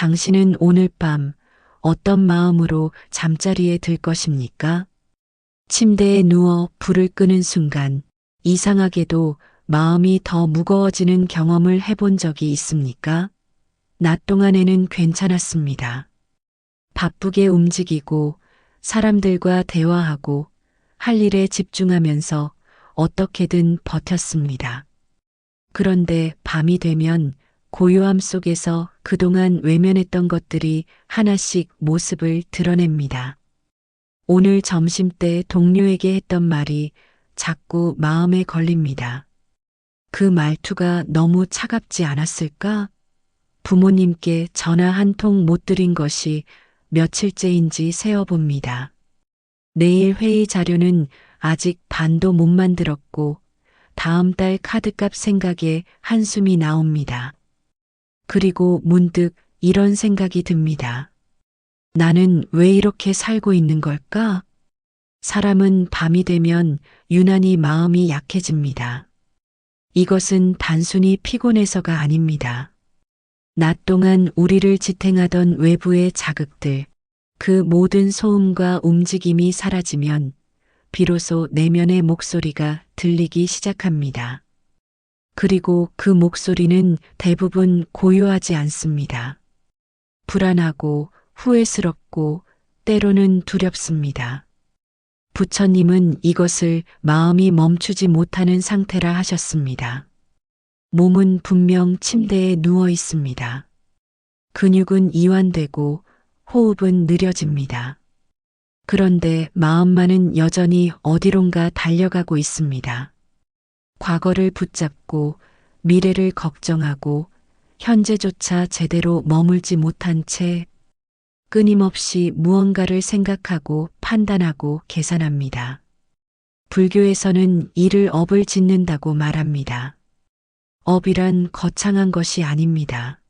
당신은 오늘 밤 어떤 마음으로 잠자리에 들 것입니까? 침대에 누워 불을 끄는 순간 이상하게도 마음이 더 무거워지는 경험을 해본 적이 있습니까? 낮 동안에는 괜찮았습니다. 바쁘게 움직이고 사람들과 대화하고 할 일에 집중하면서 어떻게든 버텼습니다. 그런데 밤이 되면 고요함 속에서 그동안 외면했던 것들이 하나씩 모습을 드러냅니다. 오늘 점심때 동료에게 했던 말이 자꾸 마음에 걸립니다. 그 말투가 너무 차갑지 않았을까? 부모님께 전화 한 통 못 드린 것이 며칠째인지 세어봅니다. 내일 회의 자료는 아직 반도 못 만들었고 다음 달 카드값 생각에 한숨이 나옵니다. 그리고 문득 이런 생각이 듭니다. 나는 왜 이렇게 살고 있는 걸까? 사람은 밤이 되면 유난히 마음이 약해집니다. 이것은 단순히 피곤해서가 아닙니다. 낮 동안 우리를 지탱하던 외부의 자극들, 그 모든 소음과 움직임이 사라지면 비로소 내면의 목소리가 들리기 시작합니다. 그리고 그 목소리는 대부분 고요하지 않습니다. 불안하고 후회스럽고 때로는 두렵습니다. 부처님은 이것을 마음이 멈추지 못하는 상태라 하셨습니다. 몸은 분명 침대에 누워 있습니다. 근육은 이완되고 호흡은 느려집니다. 그런데 마음만은 여전히 어디론가 달려가고 있습니다. 과거를 붙잡고 미래를 걱정하고 현재조차 제대로 머물지 못한 채 끊임없이 무언가를 생각하고 판단하고 계산합니다. 불교에서는 이를 업을 짓는다고 말합니다. 업이란 거창한 것이 아닙니다.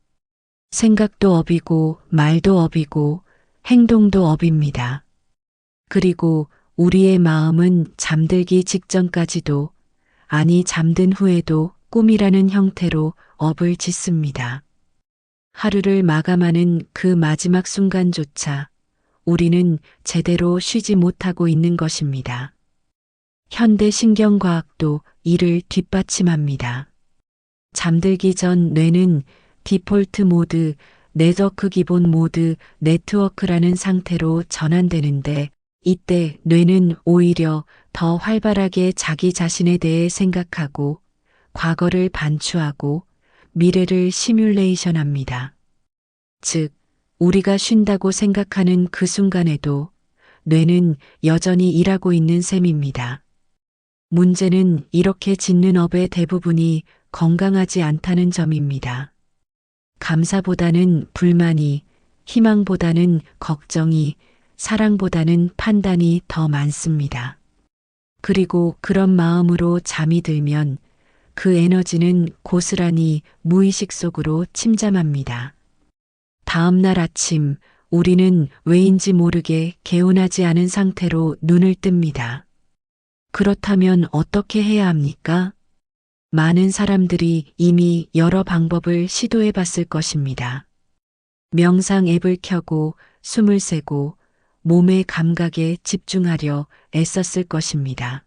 생각도 업이고 말도 업이고 행동도 업입니다. 그리고 우리의 마음은 잠들기 직전까지도, 아니 잠든 후에도 꿈이라는 형태로 업을 짓습니다. 하루를 마감하는 그 마지막 순간조차 우리는 제대로 쉬지 못하고 있는 것입니다. 현대 신경과학도 이를 뒷받침합니다. 잠들기 전 뇌는 디폴트 모드, 네트워크 기본 모드, 네트워크라는 상태로 전환되는데, 이때 뇌는 오히려 더 활발하게 자기 자신에 대해 생각하고 과거를 반추하고 미래를 시뮬레이션합니다. 즉, 우리가 쉰다고 생각하는 그 순간에도 뇌는 여전히 일하고 있는 셈입니다. 문제는 이렇게 짓는 업의 대부분이 건강하지 않다는 점입니다. 감사보다는 불만이, 희망보다는 걱정이, 사랑보다는 판단이 더 많습니다. 그리고 그런 마음으로 잠이 들면 그 에너지는 고스란히 무의식 속으로 침잠합니다. 다음 날 아침 우리는 왜인지 모르게 개운하지 않은 상태로 눈을 뜹니다. 그렇다면 어떻게 해야 합니까? 많은 사람들이 이미 여러 방법을 시도해 봤을 것입니다. 명상 앱을 켜고 숨을 세고 몸의 감각에 집중하려 애썼을 것입니다.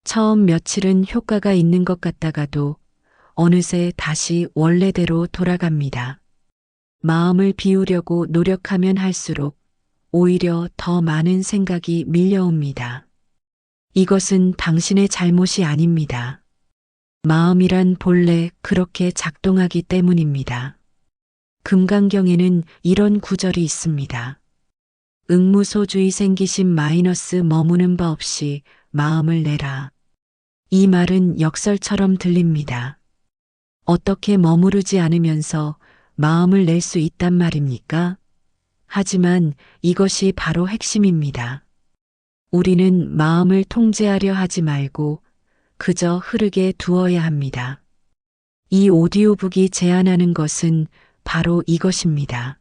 처음 며칠은 효과가 있는 것 같다가도 어느새 다시 원래대로 돌아갑니다. 마음을 비우려고 노력하면 할수록 오히려 더 많은 생각이 밀려옵니다. 이것은 당신의 잘못이 아닙니다. 마음이란 본래 그렇게 작동하기 때문입니다. 금강경에는 이런 구절이 있습니다. 응무소주의 생기심 마이너스 머무는 바 없이 마음을 내라. 이 말은 역설처럼 들립니다. 어떻게 머무르지 않으면서 마음을 낼 수 있단 말입니까? 하지만 이것이 바로 핵심입니다. 우리는 마음을 통제하려 하지 말고 그저 흐르게 두어야 합니다. 이 오디오북이 제안하는 것은 바로 이것입니다.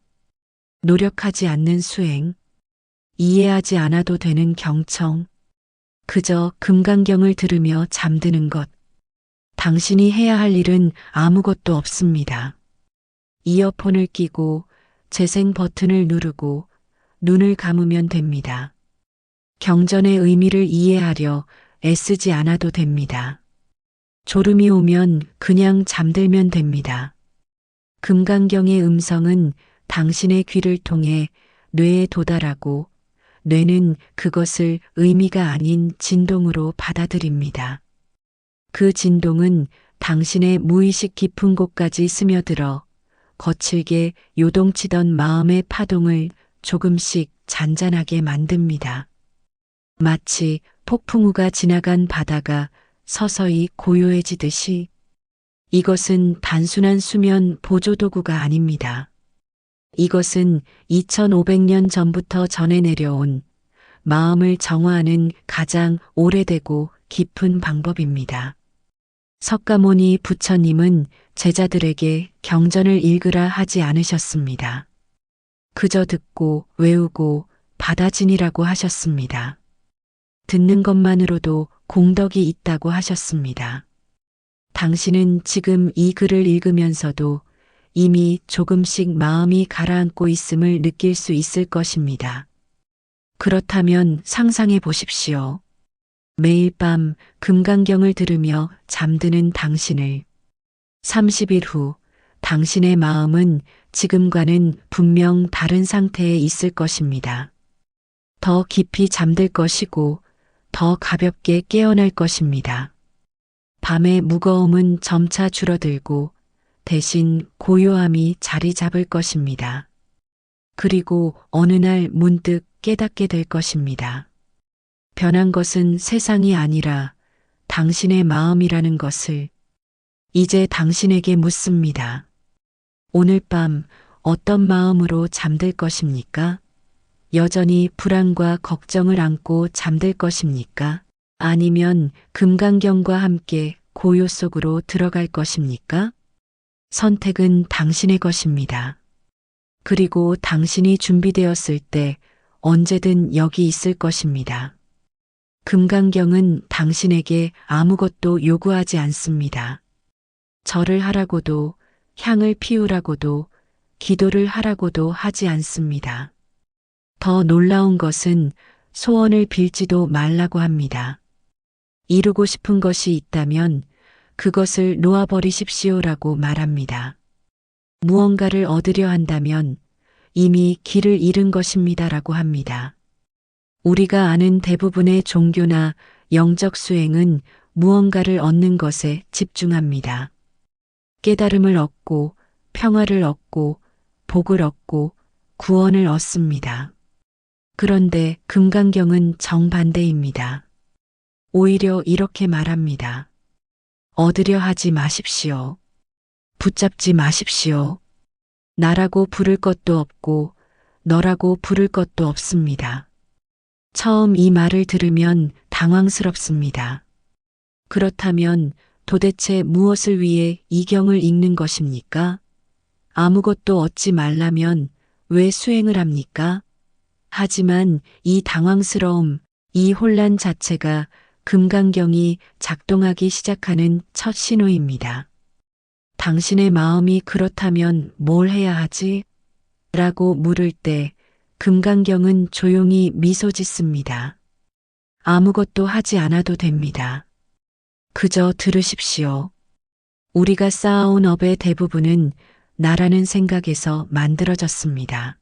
노력하지 않는 수행, 이해하지 않아도 되는 경청, 그저 금강경을 들으며 잠드는 것. 당신이 해야 할 일은 아무것도 없습니다. 이어폰을 끼고 재생 버튼을 누르고 눈을 감으면 됩니다. 경전의 의미를 이해하려 애쓰지 않아도 됩니다. 졸음이 오면 그냥 잠들면 됩니다. 금강경의 음성은 당신의 귀를 통해 뇌에 도달하고 뇌는 그것을 의미가 아닌 진동으로 받아들입니다. 그 진동은 당신의 무의식 깊은 곳까지 스며들어 거칠게 요동치던 마음의 파동을 조금씩 잔잔하게 만듭니다. 마치 폭풍우가 지나간 바다가 서서히 고요해지듯이 이것은 단순한 수면 보조도구가 아닙니다. 이것은 2500년 전부터 전해 내려온 마음을 정화하는 가장 오래되고 깊은 방법입니다. 석가모니 부처님은 제자들에게 경전을 읽으라 하지 않으셨습니다. 그저 듣고 외우고 받아지니라고 하셨습니다. 듣는 것만으로도 공덕이 있다고 하셨습니다. 당신은 지금 이 글을 읽으면서도 이미 조금씩 마음이 가라앉고 있음을 느낄 수 있을 것입니다. 그렇다면 상상해 보십시오. 매일 밤 금강경을 들으며 잠드는 당신을 30일 후 당신의 마음은 지금과는 분명 다른 상태에 있을 것입니다. 더 깊이 잠들 것이고 더 가볍게 깨어날 것입니다. 밤의 무거움은 점차 줄어들고 대신 고요함이 자리 잡을 것입니다. 그리고 어느 날 문득 깨닫게 될 것입니다. 변한 것은 세상이 아니라 당신의 마음이라는 것을 이제 당신에게 묻습니다. 오늘 밤 어떤 마음으로 잠들 것입니까? 여전히 불안과 걱정을 안고 잠들 것입니까? 아니면 금강경과 함께 고요 속으로 들어갈 것입니까? 선택은 당신의 것입니다. 그리고 당신이 준비되었을 때 언제든 여기 있을 것입니다. 금강경은 당신에게 아무것도 요구하지 않습니다. 절을 하라고도 향을 피우라고도 기도를 하라고도 하지 않습니다. 더 놀라운 것은 소원을 빌지도 말라고 합니다. 이루고 싶은 것이 있다면 그것을 놓아버리십시오라고 말합니다. 무언가를 얻으려 한다면 이미 길을 잃은 것입니다라고 합니다. 우리가 아는 대부분의 종교나 영적 수행은 무언가를 얻는 것에 집중합니다. 깨달음을 얻고 평화를 얻고 복을 얻고 구원을 얻습니다. 그런데 금강경은 정반대입니다. 오히려 이렇게 말합니다. 얻으려 하지 마십시오. 붙잡지 마십시오. 나라고 부를 것도 없고 너라고 부를 것도 없습니다. 처음 이 말을 들으면 당황스럽습니다. 그렇다면 도대체 무엇을 위해 이 경을 읽는 것입니까? 아무것도 얻지 말라면 왜 수행을 합니까? 하지만 이 당황스러움, 이 혼란 자체가 금강경이 작동하기 시작하는 첫 신호입니다. 당신의 마음이 그렇다면 뭘 해야 하지? 라고 물을 때 금강경은 조용히 미소 짓습니다. 아무것도 하지 않아도 됩니다. 그저 들으십시오. 우리가 쌓아온 업의 대부분은 나라는 생각에서 만들어졌습니다.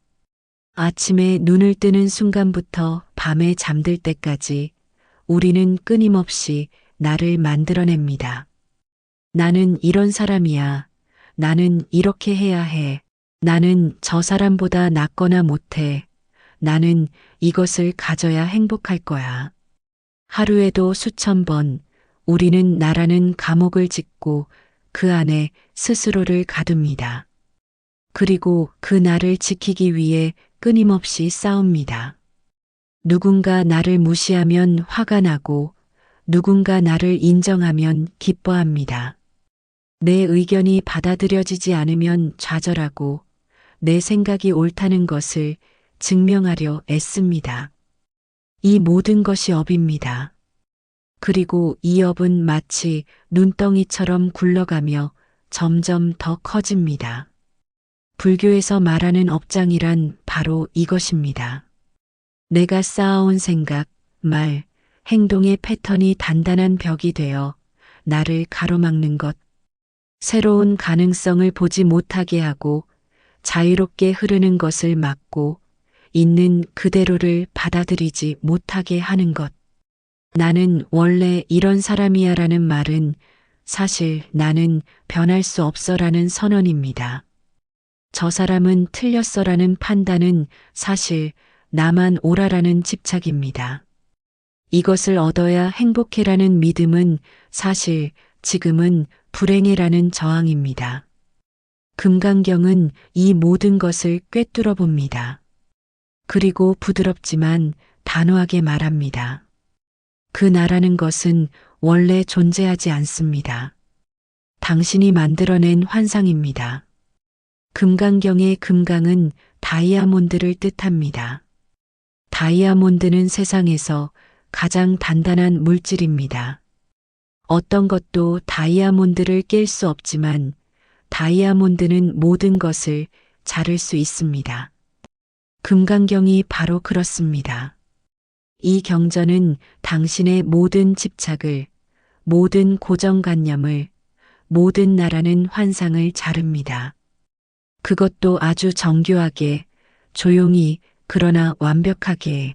아침에 눈을 뜨는 순간부터 밤에 잠들 때까지 우리는 끊임없이 나를 만들어냅니다. 나는 이런 사람이야. 나는 이렇게 해야 해. 나는 저 사람보다 낫거나 못해. 나는 이것을 가져야 행복할 거야. 하루에도 수천 번 우리는 나라는 감옥을 짓고 그 안에 스스로를 가둡니다. 그리고 그 나를 지키기 위해 끊임없이 싸웁니다. 누군가 나를 무시하면 화가 나고 누군가 나를 인정하면 기뻐합니다. 내 의견이 받아들여지지 않으면 좌절하고 내 생각이 옳다는 것을 증명하려 애씁니다. 이 모든 것이 업입니다. 그리고 이 업은 마치 눈덩이처럼 굴러가며 점점 더 커집니다. 불교에서 말하는 업장이란 바로 이것입니다. 내가 쌓아온 생각, 말, 행동의 패턴이 단단한 벽이 되어 나를 가로막는 것, 새로운 가능성을 보지 못하게 하고 자유롭게 흐르는 것을 막고 있는 그대로를 받아들이지 못하게 하는 것. 나는 원래 이런 사람이야 라는 말은 사실 나는 변할 수 없어 라는 선언입니다. 저 사람은 틀렸어 라는 판단은 사실 나만 옳아라는 집착입니다. 이것을 얻어야 행복해라는 믿음은 사실 지금은 불행해라는 저항입니다. 금강경은 이 모든 것을 꿰뚫어 봅니다. 그리고 부드럽지만 단호하게 말합니다. 그 나라는 것은 원래 존재하지 않습니다. 당신이 만들어낸 환상입니다. 금강경의 금강은 다이아몬드를 뜻합니다. 다이아몬드는 세상에서 가장 단단한 물질입니다. 어떤 것도 다이아몬드를 깰 수 없지만 다이아몬드는 모든 것을 자를 수 있습니다. 금강경이 바로 그렇습니다. 이 경전은 당신의 모든 집착을, 모든 고정관념을, 모든 나라는 환상을 자릅니다. 그것도 아주 정교하게, 조용히, 그러나 완벽하게.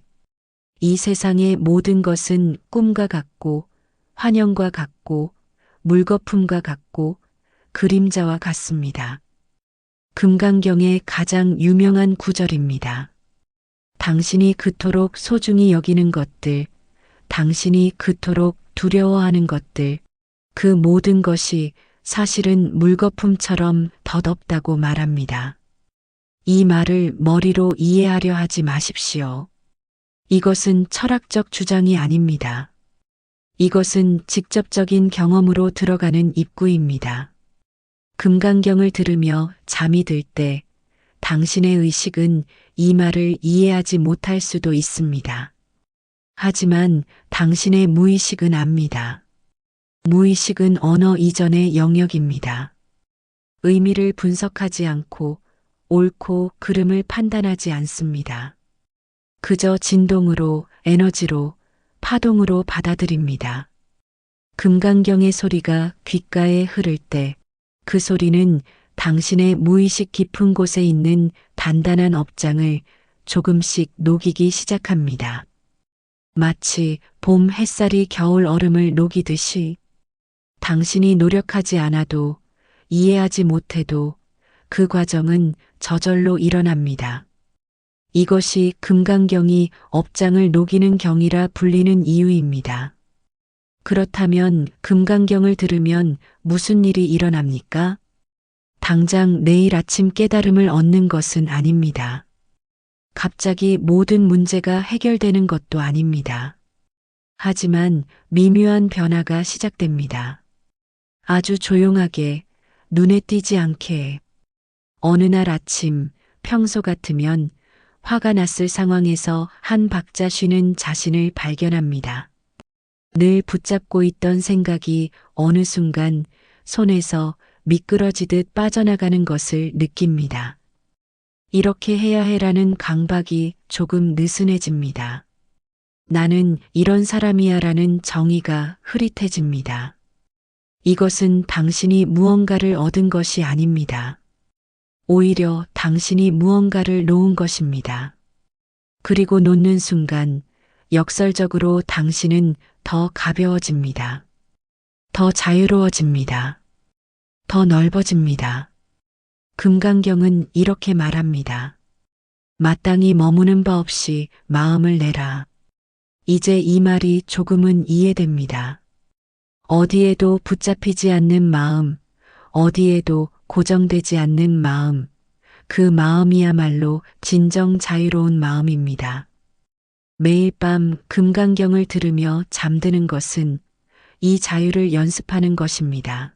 이 세상의 모든 것은 꿈과 같고, 환영과 같고, 물거품과 같고, 그림자와 같습니다. 금강경의 가장 유명한 구절입니다. 당신이 그토록 소중히 여기는 것들, 당신이 그토록 두려워하는 것들, 그 모든 것이 사실은 물거품처럼 덧없다고 말합니다. 이 말을 머리로 이해하려 하지 마십시오. 이것은 철학적 주장이 아닙니다. 이것은 직접적인 경험으로 들어가는 입구입니다. 금강경을 들으며 잠이 들 때 당신의 의식은 이 말을 이해하지 못할 수도 있습니다. 하지만 당신의 무의식은 압니다. 무의식은 언어 이전의 영역입니다. 의미를 분석하지 않고 옳고 그름을 판단하지 않습니다. 그저 진동으로, 에너지로, 파동으로 받아들입니다. 금강경의 소리가 귓가에 흐를 때 그 소리는 당신의 무의식 깊은 곳에 있는 단단한 업장을 조금씩 녹이기 시작합니다. 마치 봄 햇살이 겨울 얼음을 녹이듯이 당신이 노력하지 않아도 이해하지 못해도 그 과정은 저절로 일어납니다. 이것이 금강경이 업장을 녹이는 경이라 불리는 이유입니다. 그렇다면 금강경을 들으면 무슨 일이 일어납니까? 당장 내일 아침 깨달음을 얻는 것은 아닙니다. 갑자기 모든 문제가 해결되는 것도 아닙니다. 하지만 미묘한 변화가 시작됩니다. 아주 조용하게, 눈에 띄지 않게. 어느 날 아침, 평소 같으면 화가 났을 상황에서 한 박자 쉬는 자신을 발견합니다. 늘 붙잡고 있던 생각이 어느 순간 손에서 미끄러지듯 빠져나가는 것을 느낍니다. 이렇게 해야 해라는 강박이 조금 느슨해집니다. 나는 이런 사람이야 라는 정의가 흐릿해집니다. 이것은 당신이 무언가를 얻은 것이 아닙니다. 오히려 당신이 무언가를 놓은 것입니다. 그리고 놓는 순간 역설적으로 당신은 더 가벼워집니다. 더 자유로워집니다. 더 넓어집니다. 금강경은 이렇게 말합니다. 마땅히 머무는 바 없이 마음을 내라. 이제 이 말이 조금은 이해됩니다. 어디에도 붙잡히지 않는 마음, 어디에도 고정되지 않는 마음, 그 마음이야말로 진정 자유로운 마음입니다. 매일 밤 금강경을 들으며 잠드는 것은 이 자유를 연습하는 것입니다.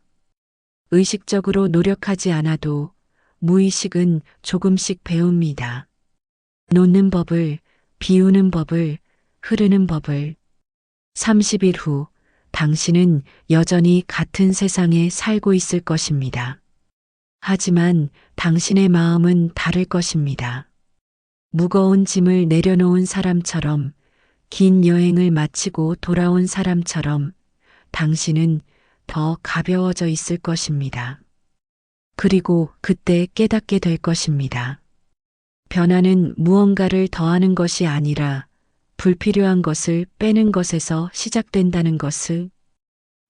의식적으로 노력하지 않아도 무의식은 조금씩 배웁니다. 놓는 법을, 비우는 법을, 흐르는 법을. 30일 후 당신은 여전히 같은 세상에 살고 있을 것입니다. 하지만 당신의 마음은 다를 것입니다. 무거운 짐을 내려놓은 사람처럼, 긴 여행을 마치고 돌아온 사람처럼 당신은 더 가벼워져 있을 것입니다. 그리고 그때 깨닫게 될 것입니다. 변화는 무언가를 더하는 것이 아니라 불필요한 것을 빼는 것에서 시작된다는 것을.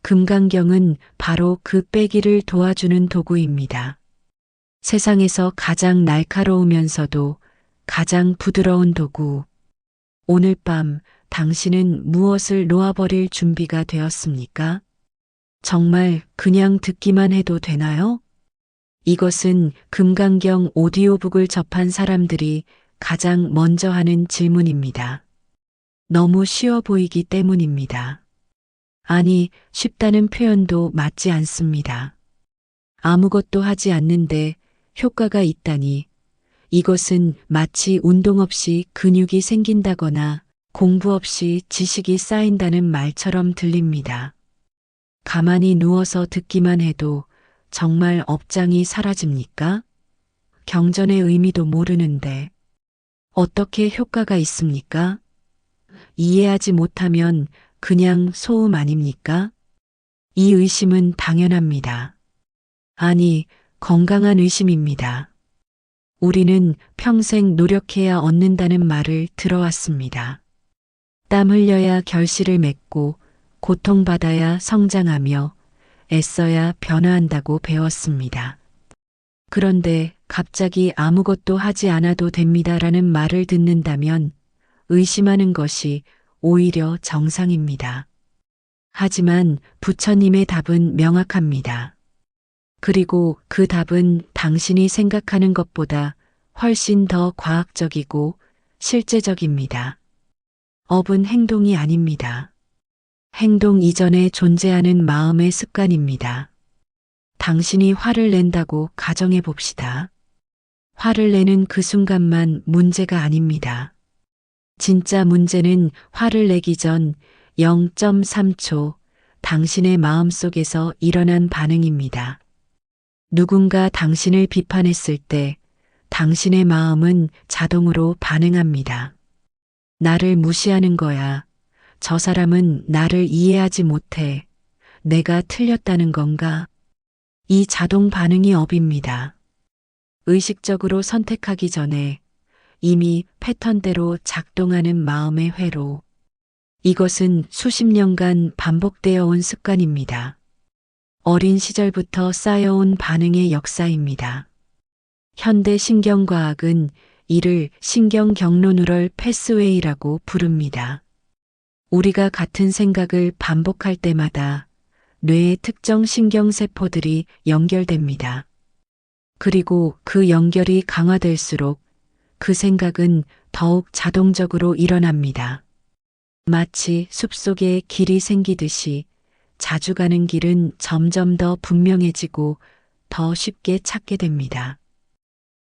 금강경은 바로 그 빼기를 도와주는 도구입니다. 세상에서 가장 날카로우면서도 가장 부드러운 도구. 오늘 밤 당신은 무엇을 놓아버릴 준비가 되었습니까? 정말 그냥 듣기만 해도 되나요? 이것은 금강경 오디오북을 접한 사람들이 가장 먼저 하는 질문입니다. 너무 쉬워 보이기 때문입니다. 아니, 쉽다는 표현도 맞지 않습니다. 아무것도 하지 않는데 효과가 있다니. 이것은 마치 운동 없이 근육이 생긴다거나 공부 없이 지식이 쌓인다는 말처럼 들립니다. 가만히 누워서 듣기만 해도 정말 업장이 사라집니까? 경전의 의미도 모르는데 어떻게 효과가 있습니까? 이해하지 못하면 그냥 소음 아닙니까? 이 의심은 당연합니다. 아니, 건강한 의심입니다. 우리는 평생 노력해야 얻는다는 말을 들어왔습니다. 땀 흘려야 결실을 맺고 고통받아야 성장하며 애써야 변화한다고 배웠습니다. 그런데 갑자기 아무것도 하지 않아도 됩니다라는 말을 듣는다면 의심하는 것이 오히려 정상입니다. 하지만 부처님의 답은 명확합니다. 그리고 그 답은 당신이 생각하는 것보다 훨씬 더 과학적이고 실제적입니다. 업은 행동이 아닙니다. 행동 이전에 존재하는 마음의 습관입니다. 당신이 화를 낸다고 가정해 봅시다. 화를 내는 그 순간만 문제가 아닙니다. 진짜 문제는 화를 내기 전 0.3초 당신의 마음속에서 일어난 반응입니다. 누군가 당신을 비판했을 때 당신의 마음은 자동으로 반응합니다. 나를 무시하는 거야. 저 사람은 나를 이해하지 못해. 내가 틀렸다는 건가? 이 자동 반응이 업입니다. 의식적으로 선택하기 전에 이미 패턴대로 작동하는 마음의 회로. 이것은 수십 년간 반복되어 온 습관입니다. 어린 시절부터 쌓여온 반응의 역사입니다. 현대 신경과학은 이를 신경경로뉴럴 패스웨이라고 부릅니다. 우리가 같은 생각을 반복할 때마다 뇌의 특정 신경세포들이 연결됩니다. 그리고 그 연결이 강화될수록 그 생각은 더욱 자동적으로 일어납니다. 마치 숲속에 길이 생기듯이 자주 가는 길은 점점 더 분명해지고 더 쉽게 찾게 됩니다.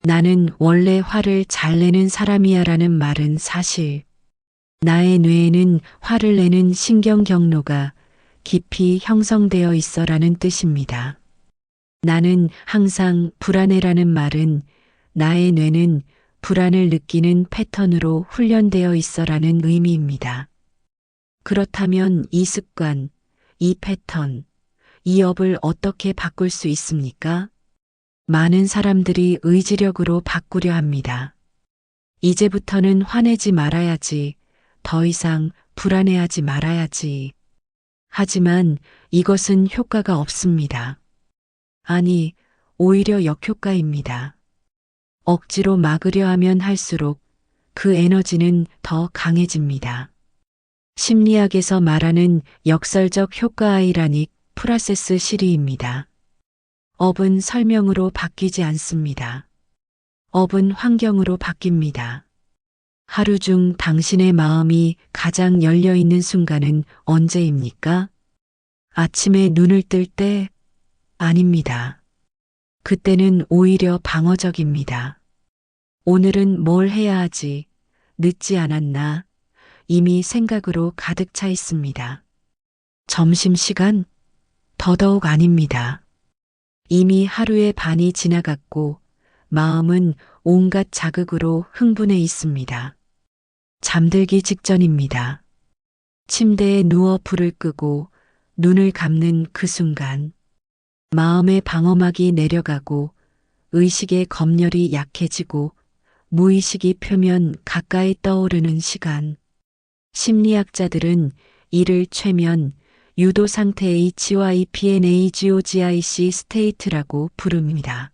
나는 원래 화를 잘 내는 사람이야라는 말은 사실. 나의 뇌에는 화를 내는 신경 경로가 깊이 형성되어 있어라는 뜻입니다. 나는 항상 불안해라는 말은 나의 뇌는 불안을 느끼는 패턴으로 훈련되어 있어라는 의미입니다. 그렇다면 이 습관, 이 패턴, 이 업을 어떻게 바꿀 수 있습니까? 많은 사람들이 의지력으로 바꾸려 합니다. 이제부터는 화내지 말아야지. 더 이상 불안해하지 말아야지. 하지만 이것은 효과가 없습니다. 아니, 오히려 역효과입니다. 억지로 막으려 하면 할수록 그 에너지는 더 강해집니다. 심리학에서 말하는 역설적 효과 아이라닉 프로세스 시리입니다. 업은 설명으로 바뀌지 않습니다. 업은 환경으로 바뀝니다. 하루 중 당신의 마음이 가장 열려 있는 순간은 언제입니까? 아침에 눈을 뜰 때? 아닙니다. 그때는 오히려 방어적입니다. 오늘은 뭘 해야 하지? 늦지 않았나? 이미 생각으로 가득 차 있습니다. 점심시간? 더더욱 아닙니다. 이미 하루의 반이 지나갔고 마음은 온갖 자극으로 흥분해 있습니다. 잠들기 직전입니다. 침대에 누워 불을 끄고 눈을 감는 그 순간 마음의 방어막이 내려가고 의식의 검열이 약해지고 무의식이 표면 가까이 떠오르는 시간. 심리학자들은 이를 최면 유도 상태 HYPNAGOGIC 스테이트라고 부릅니다.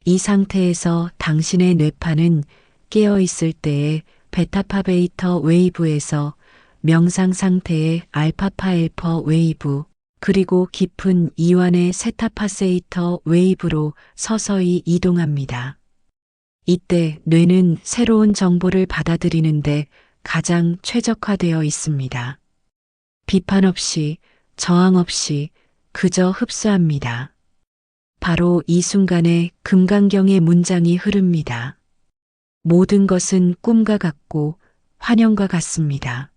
이 상태에서 당신의 뇌파는 깨어있을 때의 베타파 베이터 웨이브에서 명상 상태의 알파파 엘퍼 웨이브, 그리고 깊은 이완의 세타파 세이터 웨이브로 서서히 이동합니다. 이때 뇌는 새로운 정보를 받아들이는데 가장 최적화되어 있습니다. 비판 없이, 저항 없이 그저 흡수합니다. 바로 이 순간에 금강경의 문장이 흐릅니다. 모든 것은 꿈과 같고 환영과 같습니다.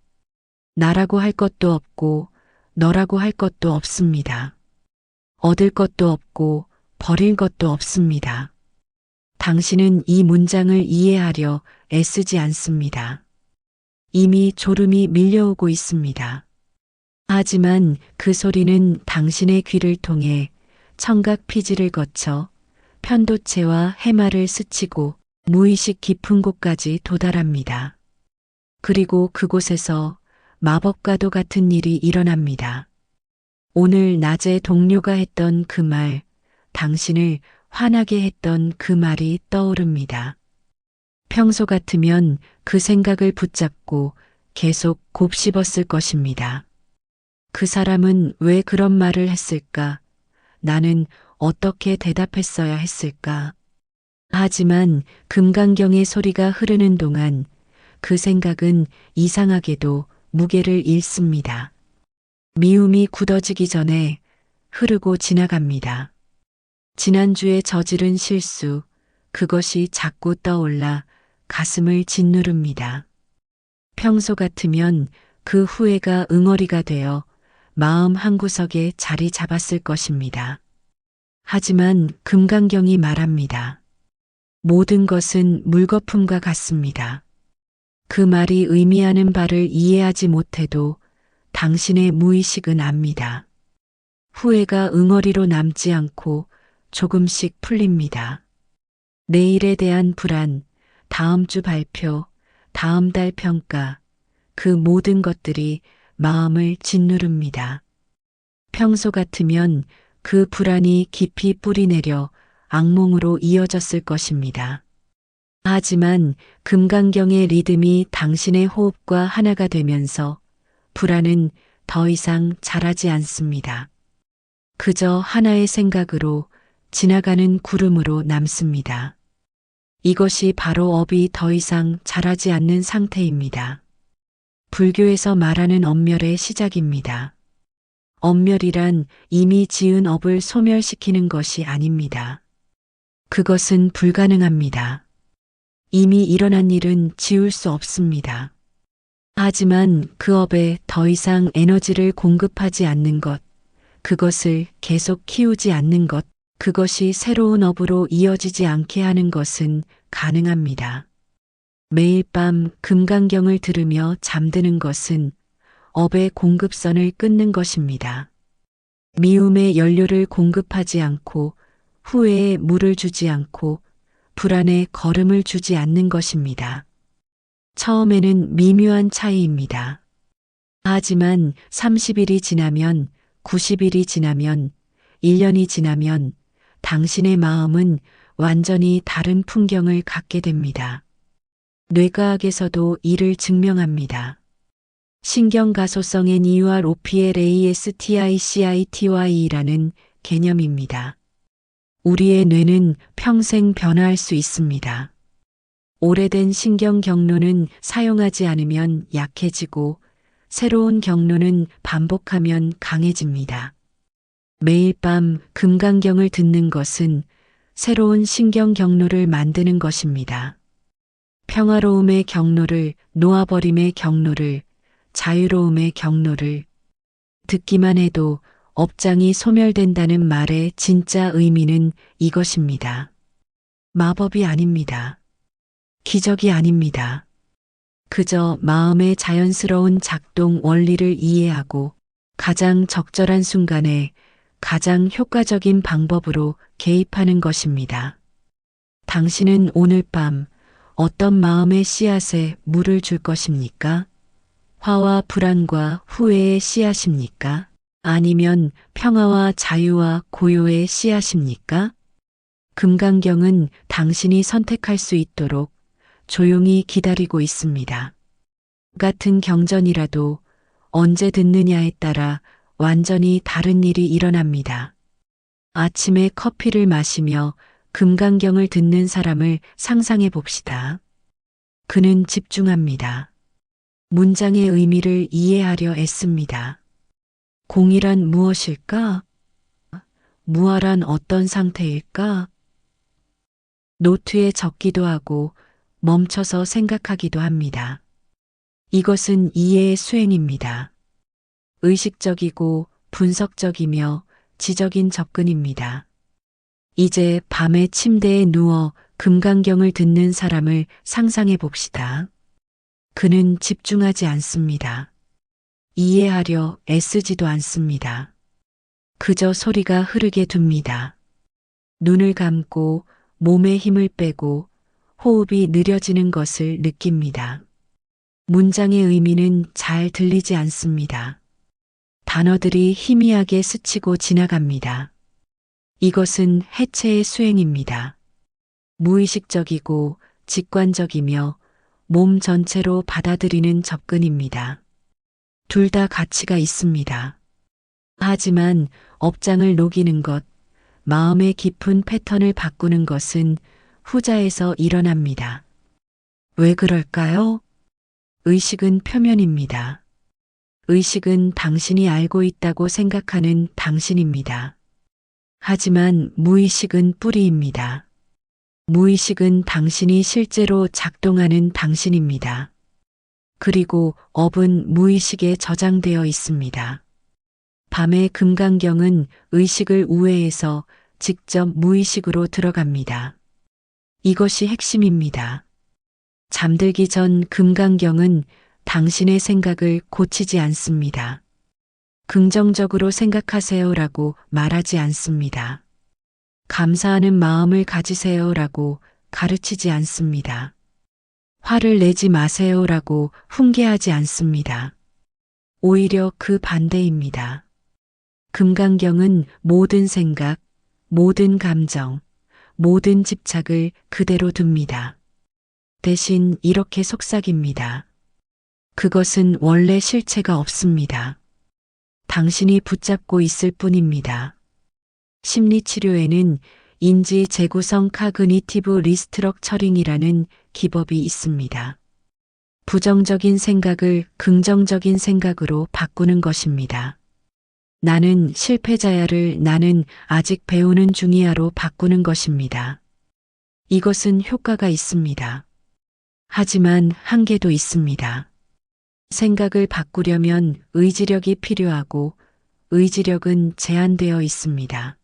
나라고 할 것도 없고 너라고 할 것도 없습니다. 얻을 것도 없고 버릴 것도 없습니다. 당신은 이 문장을 이해하려 애쓰지 않습니다. 이미 졸음이 밀려오고 있습니다. 하지만 그 소리는 당신의 귀를 통해 청각 피지를 거쳐 편도체와 해마를 스치고 무의식 깊은 곳까지 도달합니다. 그리고 그곳에서 마법과도 같은 일이 일어납니다. 오늘 낮에 동료가 했던 그 말, 당신을 화나게 했던 그 말이 떠오릅니다. 평소 같으면 그 생각을 붙잡고 계속 곱씹었을 것입니다. 그 사람은 왜 그런 말을 했을까? 나는 어떻게 대답했어야 했을까? 하지만 금강경의 소리가 흐르는 동안 그 생각은 이상하게도 무게를 잃습니다. 미움이 굳어지기 전에 흐르고 지나갑니다. 지난주에 저지른 실수, 그것이 자꾸 떠올라 가슴을 짓누릅니다. 평소 같으면 그 후회가 응어리가 되어 마음 한구석에 자리 잡았을 것입니다. 하지만 금강경이 말합니다. 모든 것은 물거품과 같습니다. 그 말이 의미하는 바를 이해하지 못해도 당신의 무의식은 압니다. 후회가 응어리로 남지 않고 조금씩 풀립니다. 내일에 대한 불안, 다음 주 발표, 다음 달 평가, 그 모든 것들이 마음을 짓누릅니다. 평소 같으면 그 불안이 깊이 뿌리내려 악몽으로 이어졌을 것입니다. 하지만 금강경의 리듬이 당신의 호흡과 하나가 되면서 불안은 더 이상 자라지 않습니다. 그저 하나의 생각으로 지나가는 구름으로 남습니다. 이것이 바로 업이 더 이상 자라지 않는 상태입니다. 불교에서 말하는 엄멸의 시작입니다. 엄멸이란 이미 지은 업을 소멸시키는 것이 아닙니다. 그것은 불가능합니다. 이미 일어난 일은 지울 수 없습니다. 하지만 그 업에 더 이상 에너지를 공급하지 않는 것, 그것을 계속 키우지 않는 것, 그것이 새로운 업으로 이어지지 않게 하는 것은 가능합니다. 매일 밤 금강경을 들으며 잠드는 것은 업의 공급선을 끊는 것입니다. 미움의 연료를 공급하지 않고 후회에 물을 주지 않고 불안에 걸음을 주지 않는 것입니다. 처음에는 미묘한 차이입니다. 하지만 30일이 지나면, 90일이 지나면, 1년이 지나면 당신의 마음은 완전히 다른 풍경을 갖게 됩니다. 뇌과학에서도 이를 증명합니다. 신경가소성 NEUROPLASTICITY라는 개념입니다. 우리의 뇌는 평생 변화할 수 있습니다. 오래된 신경 경로는 사용하지 않으면 약해지고 새로운 경로는 반복하면 강해집니다. 매일 밤 금강경을 듣는 것은 새로운 신경 경로를 만드는 것입니다. 평화로움의 경로를, 놓아버림의 경로를, 자유로움의 경로를 듣기만 해도 업장이 소멸된다는 말의 진짜 의미는 이것입니다. 마법이 아닙니다. 기적이 아닙니다. 그저 마음의 자연스러운 작동 원리를 이해하고 가장 적절한 순간에 가장 효과적인 방법으로 개입하는 것입니다. 당신은 오늘 밤 어떤 마음의 씨앗에 물을 줄 것입니까? 화와 불안과 후회의 씨앗입니까? 아니면 평화와 자유와 고요의 씨앗입니까? 금강경은 당신이 선택할 수 있도록 조용히 기다리고 있습니다. 같은 경전이라도 언제 듣느냐에 따라 완전히 다른 일이 일어납니다. 아침에 커피를 마시며 금강경을 듣는 사람을 상상해 봅시다. 그는 집중합니다. 문장의 의미를 이해하려 애씁니다. 공이란 무엇일까? 무아란 어떤 상태일까? 노트에 적기도 하고 멈춰서 생각하기도 합니다. 이것은 이해의 수행입니다. 의식적이고 분석적이며 지적인 접근입니다. 이제 밤에 침대에 누워 금강경을 듣는 사람을 상상해 봅시다. 그는 집중하지 않습니다. 이해하려 애쓰지도 않습니다. 그저 소리가 흐르게 둡니다. 눈을 감고 몸에 힘을 빼고 호흡이 느려지는 것을 느낍니다. 문장의 의미는 잘 들리지 않습니다. 단어들이 희미하게 스치고 지나갑니다. 이것은 해체의 수행입니다. 무의식적이고 직관적이며 몸 전체로 받아들이는 접근입니다. 둘 다 가치가 있습니다. 하지만 업장을 녹이는 것, 마음의 깊은 패턴을 바꾸는 것은 후자에서 일어납니다. 왜 그럴까요? 의식은 표면입니다. 의식은 당신이 알고 있다고 생각하는 당신입니다. 하지만 무의식은 뿌리입니다. 무의식은 당신이 실제로 작동하는 당신입니다. 그리고 업은 무의식에 저장되어 있습니다. 밤의 금강경은 의식을 우회해서 직접 무의식으로 들어갑니다. 이것이 핵심입니다. 잠들기 전 금강경은 당신의 생각을 고치지 않습니다. 긍정적으로 생각하세요라고 말하지 않습니다. 감사하는 마음을 가지세요라고 가르치지 않습니다. 화를 내지 마세요라고 훈계하지 않습니다. 오히려 그 반대입니다. 금강경은 모든 생각, 모든 감정, 모든 집착을 그대로 둡니다. 대신 이렇게 속삭입니다. 그것은 원래 실체가 없습니다. 당신이 붙잡고 있을 뿐입니다. 심리치료에는 인지 재구성 카그니티브 리스트럭처링이라는 기법이 있습니다. 부정적인 생각을 긍정적인 생각으로 바꾸는 것입니다. 나는 실패자야를 나는 아직 배우는 중이야로 바꾸는 것입니다. 이것은 효과가 있습니다. 하지만 한계도 있습니다. 생각을 바꾸려면 의지력이 필요하고 의지력은 제한되어 있습니다.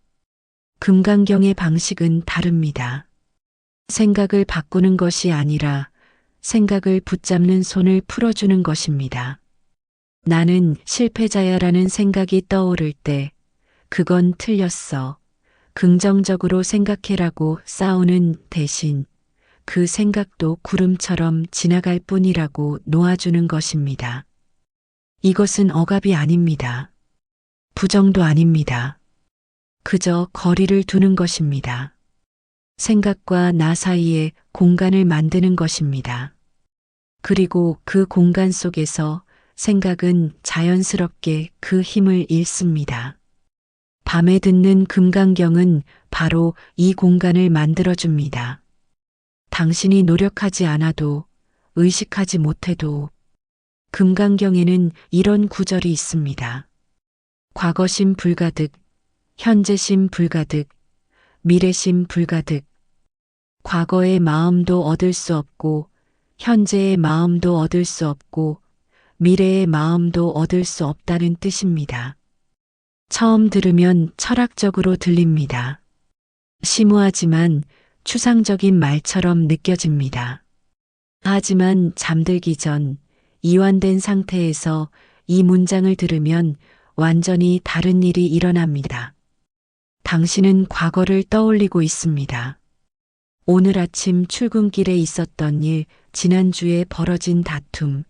금강경의 방식은 다릅니다. 생각을 바꾸는 것이 아니라 생각을 붙잡는 손을 풀어주는 것입니다. 나는 실패자야라는 생각이 떠오를 때 그건 틀렸어. 긍정적으로 생각해라고 싸우는 대신 그 생각도 구름처럼 지나갈 뿐이라고 놓아주는 것입니다. 이것은 억압이 아닙니다. 부정도 아닙니다. 그저 거리를 두는 것입니다. 생각과 나 사이에 공간을 만드는 것입니다. 그리고 그 공간 속에서 생각은 자연스럽게 그 힘을 잃습니다. 밤에 듣는 금강경은 바로 이 공간을 만들어줍니다. 당신이 노력하지 않아도 의식하지 못해도 금강경에는 이런 구절이 있습니다. 과거심 불가득, 현재심 불가득, 미래심 불가득. 과거의 마음도 얻을 수 없고 현재의 마음도 얻을 수 없고 미래의 마음도 얻을 수 없다는 뜻입니다. 처음 들으면 철학적으로 들립니다. 심오하지만 추상적인 말처럼 느껴집니다. 하지만 잠들기 전 이완된 상태에서 이 문장을 들으면 완전히 다른 일이 일어납니다. 당신은 과거를 떠올리고 있습니다. 오늘 아침 출근길에 있었던 일, 지난주에 벌어진 다툼,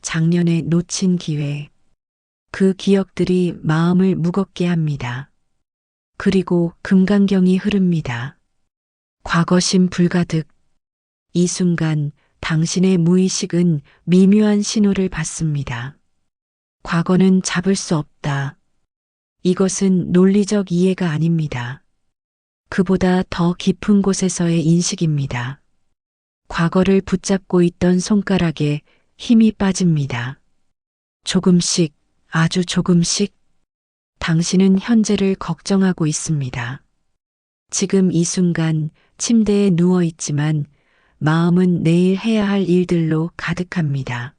작년에 놓친 기회. 그 기억들이 마음을 무겁게 합니다. 그리고 금강경이 흐릅니다. 과거심 불가득. 이 순간 당신의 무의식은 미묘한 신호를 받습니다. 과거는 잡을 수 없다. 이것은 논리적 이해가 아닙니다. 그보다 더 깊은 곳에서의 인식입니다. 과거를 붙잡고 있던 손가락에 힘이 빠집니다. 조금씩, 아주 조금씩 당신은 현재를 걱정하고 있습니다. 지금 이 순간 침대에 누워 있지만 마음은 내일 해야 할 일들로 가득합니다.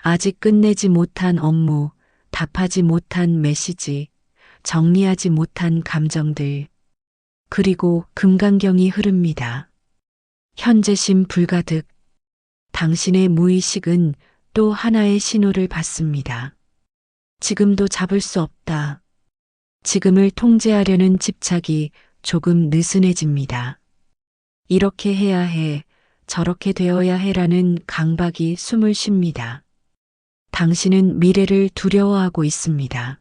아직 끝내지 못한 업무, 답하지 못한 메시지, 정리하지 못한 감정들, 그리고 금강경이 흐릅니다. 현재심 불가득. 당신의 무의식은 또 하나의 신호를 받습니다. 지금도 잡을 수 없다. 지금을 통제하려는 집착이 조금 느슨해집니다. 이렇게 해야 해, 저렇게 되어야 해라는 강박이 숨을 쉽니다. 당신은 미래를 두려워하고 있습니다.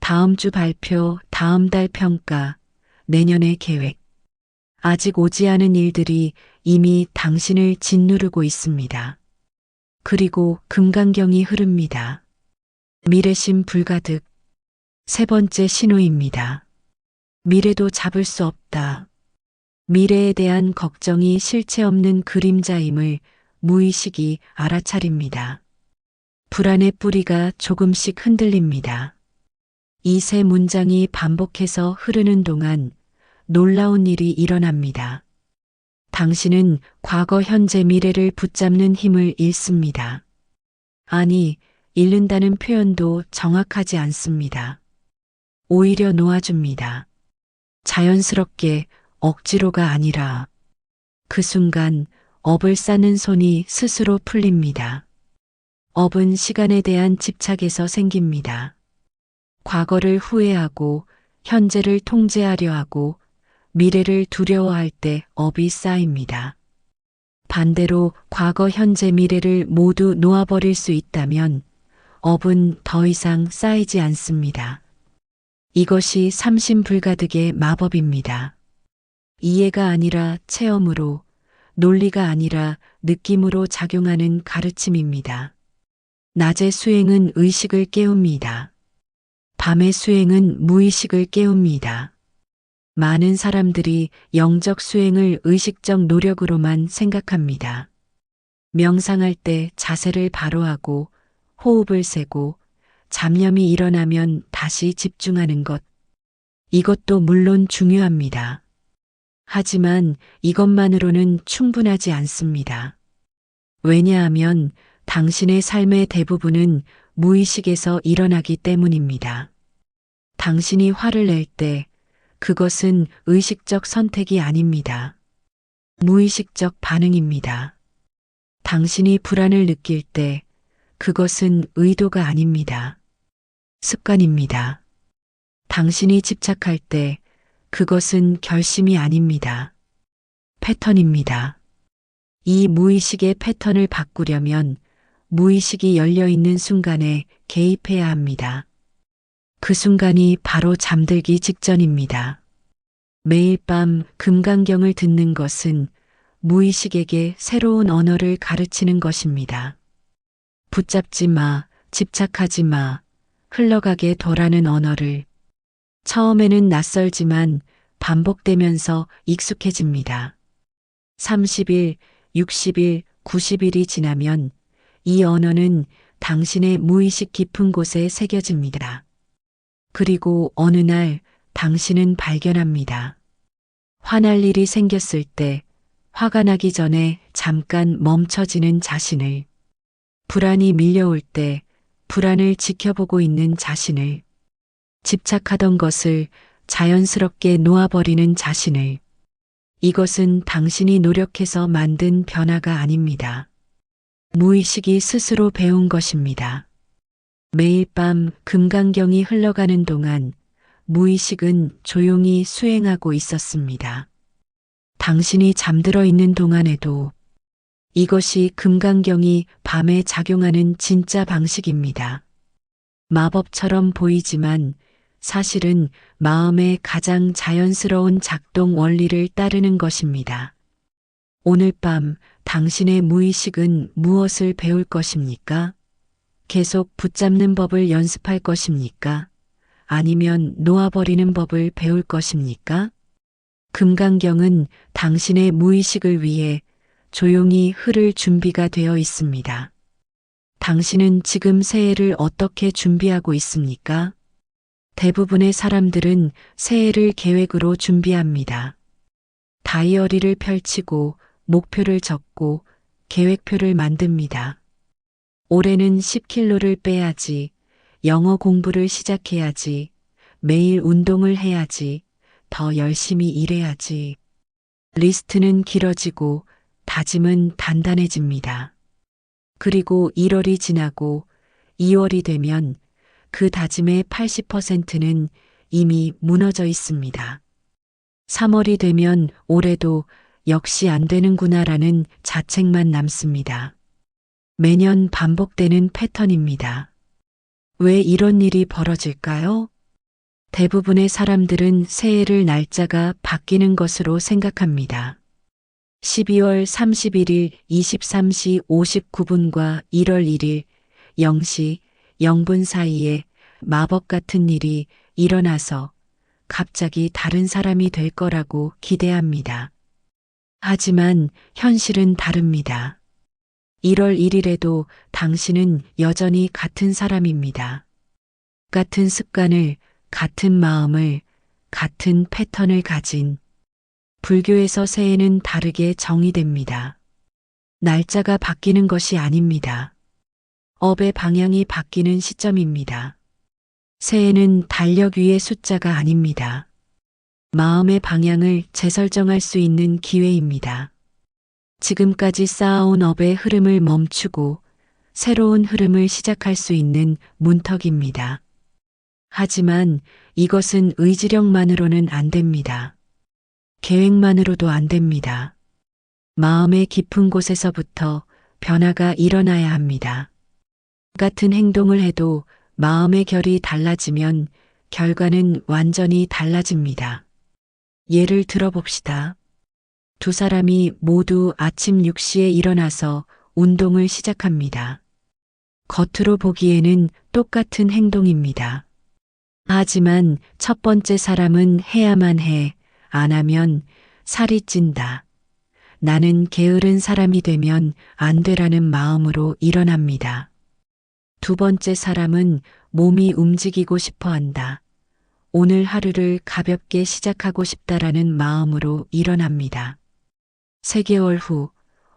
다음 주 발표, 다음 달 평가, 내년의 계획. 아직 오지 않은 일들이 이미 당신을 짓누르고 있습니다. 그리고 금강경이 흐릅니다. 미래심 불가득. 세 번째 신호입니다. 미래도 잡을 수 없다. 미래에 대한 걱정이 실체 없는 그림자임을 무의식이 알아차립니다. 불안의 뿌리가 조금씩 흔들립니다. 이 세 문장이 반복해서 흐르는 동안 놀라운 일이 일어납니다. 당신은 과거, 현재, 미래를 붙잡는 힘을 잃습니다. 아니, 잃는다는 표현도 정확하지 않습니다. 오히려 놓아줍니다. 자연스럽게, 억지로가 아니라 그 순간 업을 싸는 손이 스스로 풀립니다. 업은 시간에 대한 집착에서 생깁니다. 과거를 후회하고 현재를 통제하려 하고 미래를 두려워할 때 업이 쌓입니다. 반대로 과거, 현재, 미래를 모두 놓아버릴 수 있다면 업은 더 이상 쌓이지 않습니다. 이것이 삼심불가득의 마법입니다. 이해가 아니라 체험으로, 논리가 아니라 느낌으로 작용하는 가르침입니다. 낮의 수행은 의식을 깨웁니다. 밤의 수행은 무의식을 깨웁니다. 많은 사람들이 영적 수행을 의식적 노력으로만 생각합니다. 명상할 때 자세를 바로 하고 호흡을 세고 잡념이 일어나면 다시 집중하는 것. 이것도 물론 중요합니다. 하지만 이것만으로는 충분하지 않습니다. 왜냐하면 당신의 삶의 대부분은 무의식에서 일어나기 때문입니다. 당신이 화를 낼 때 그것은 의식적 선택이 아닙니다. 무의식적 반응입니다. 당신이 불안을 느낄 때 그것은 의도가 아닙니다. 습관입니다. 당신이 집착할 때 그것은 결심이 아닙니다. 패턴입니다. 이 무의식의 패턴을 바꾸려면 무의식이 열려있는 순간에 개입해야 합니다. 그 순간이 바로 잠들기 직전입니다. 매일 밤 금강경을 듣는 것은 무의식에게 새로운 언어를 가르치는 것입니다. 붙잡지 마, 집착하지 마, 흘러가게 둬라는 언어를. 처음에는 낯설지만 반복되면서 익숙해집니다. 30일, 60일, 90일이 지나면 이 언어는 당신의 무의식 깊은 곳에 새겨집니다. 그리고 어느 날 당신은 발견합니다. 화날 일이 생겼을 때 화가 나기 전에 잠깐 멈춰지는 자신을, 불안이 밀려올 때 불안을 지켜보고 있는 자신을, 집착하던 것을 자연스럽게 놓아버리는 자신을. 이것은 당신이 노력해서 만든 변화가 아닙니다. 무의식이 스스로 배운 것입니다. 매일 밤 금강경이 흘러가는 동안 무의식은 조용히 수행하고 있었습니다. 당신이 잠들어 있는 동안에도. 이것이 금강경이 밤에 작용하는 진짜 방식입니다. 마법처럼 보이지만 사실은 마음의 가장 자연스러운 작동 원리를 따르는 것입니다. 오늘 밤 당신의 무의식은 무엇을 배울 것입니까? 계속 붙잡는 법을 연습할 것입니까? 아니면 놓아버리는 법을 배울 것입니까? 금강경은 당신의 무의식을 위해 조용히 흐를 준비가 되어 있습니다. 당신은 지금 새해를 어떻게 준비하고 있습니까? 대부분의 사람들은 새해를 계획으로 준비합니다. 다이어리를 펼치고 목표를 적고 계획표를 만듭니다. 올해는 10kg를 빼야지, 영어 공부를 시작해야지, 매일 운동을 해야지, 더 열심히 일해야지. 리스트는 길어지고 다짐은 단단해집니다. 그리고 1월이 지나고 2월이 되면 그 다짐의 80%는 이미 무너져 있습니다. 3월이 되면 올해도 역시 안 되는구나라는 자책만 남습니다. 매년 반복되는 패턴입니다. 왜 이런 일이 벌어질까요? 대부분의 사람들은 새해를 날짜가 바뀌는 것으로 생각합니다. 12월 31일 23시 59분과 1월 1일 0시 0분 사이에 마법 같은 일이 일어나서 갑자기 다른 사람이 될 거라고 기대합니다. 하지만 현실은 다릅니다. 1월 1일에도 당신은 여전히 같은 사람입니다. 같은 습관을, 같은 마음을, 같은 패턴을 가진. 불교에서 새해는 다르게 정의됩니다. 날짜가 바뀌는 것이 아닙니다. 업의 방향이 바뀌는 시점입니다. 새해는 달력 위의 숫자가 아닙니다. 마음의 방향을 재설정할 수 있는 기회입니다. 지금까지 쌓아온 업의 흐름을 멈추고 새로운 흐름을 시작할 수 있는 문턱입니다. 하지만 이것은 의지력만으로는 안 됩니다. 계획만으로도 안 됩니다. 마음의 깊은 곳에서부터 변화가 일어나야 합니다. 같은 행동을 해도 마음의 결이 달라지면 결과는 완전히 달라집니다. 예를 들어봅시다. 두 사람이 모두 아침 6시에 일어나서 운동을 시작합니다. 겉으로 보기에는 똑같은 행동입니다. 하지만 첫 번째 사람은 해야만 해. 안 하면 살이 찐다. 나는 게으른 사람이 되면 안 되라는 마음으로 일어납니다. 두 번째 사람은 몸이 움직이고 싶어 한다. 오늘 하루를 가볍게 시작하고 싶다라는 마음으로 일어납니다. 3개월 후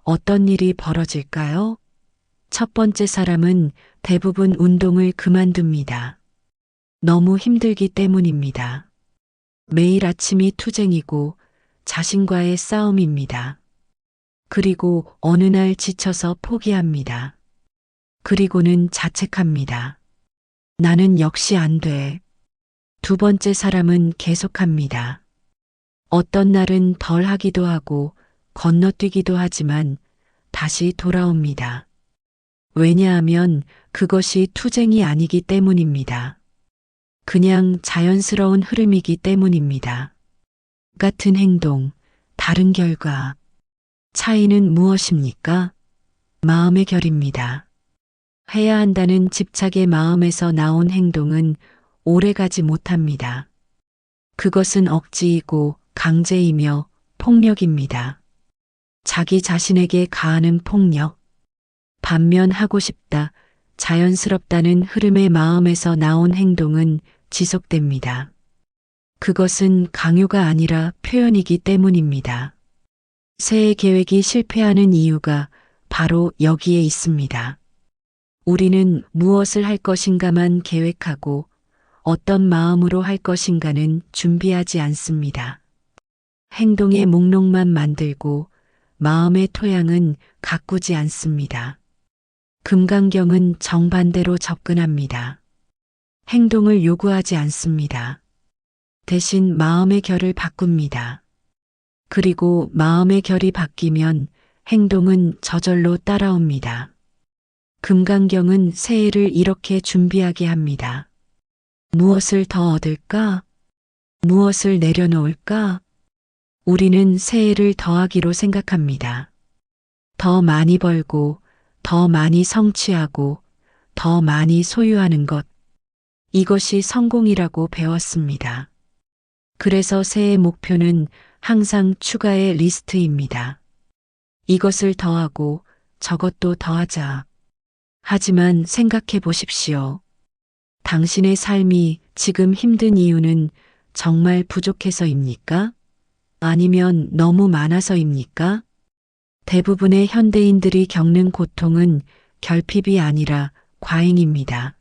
어떤 일이 벌어질까요? 첫 번째 사람은 대부분 운동을 그만둡니다. 너무 힘들기 때문입니다. 매일 아침이 투쟁이고 자신과의 싸움입니다. 그리고 어느 날 지쳐서 포기합니다. 그리고는 자책합니다. 나는 역시 안 돼. 두 번째 사람은 계속합니다. 어떤 날은 덜 하기도 하고 건너뛰기도 하지만 다시 돌아옵니다. 왜냐하면 그것이 투쟁이 아니기 때문입니다. 그냥 자연스러운 흐름이기 때문입니다. 같은 행동, 다른 결과. 차이는 무엇입니까? 마음의 결입니다. 해야 한다는 집착의 마음에서 나온 행동은 오래가지 못합니다. 그것은 억지이고 강제이며 폭력입니다. 자기 자신에게 가하는 폭력. 반면 하고 싶다, 자연스럽다는 흐름의 마음에서 나온 행동은 지속됩니다. 그것은 강요가 아니라 표현이기 때문입니다. 새해 계획이 실패하는 이유가 바로 여기에 있습니다. 우리는 무엇을 할 것인가만 계획하고 어떤 마음으로 할 것인가는 준비하지 않습니다. 행동의 목록만 만들고 마음의 토양은 가꾸지 않습니다. 금강경은 정반대로 접근합니다. 행동을 요구하지 않습니다. 대신 마음의 결을 바꿉니다. 그리고 마음의 결이 바뀌면 행동은 저절로 따라옵니다. 금강경은 새해를 이렇게 준비하게 합니다. 무엇을 더 얻을까? 무엇을 내려놓을까? 우리는 새해를 더하기로 생각합니다. 더 많이 벌고, 더 많이 성취하고, 더 많이 소유하는 것. 이것이 성공이라고 배웠습니다. 그래서 새해 목표는 항상 추가의 리스트입니다. 이것을 더하고 저것도 더하자. 하지만 생각해 보십시오. 당신의 삶이 지금 힘든 이유는 정말 부족해서입니까? 아니면 너무 많아서입니까? 대부분의 현대인들이 겪는 고통은 결핍이 아니라 과잉입니다.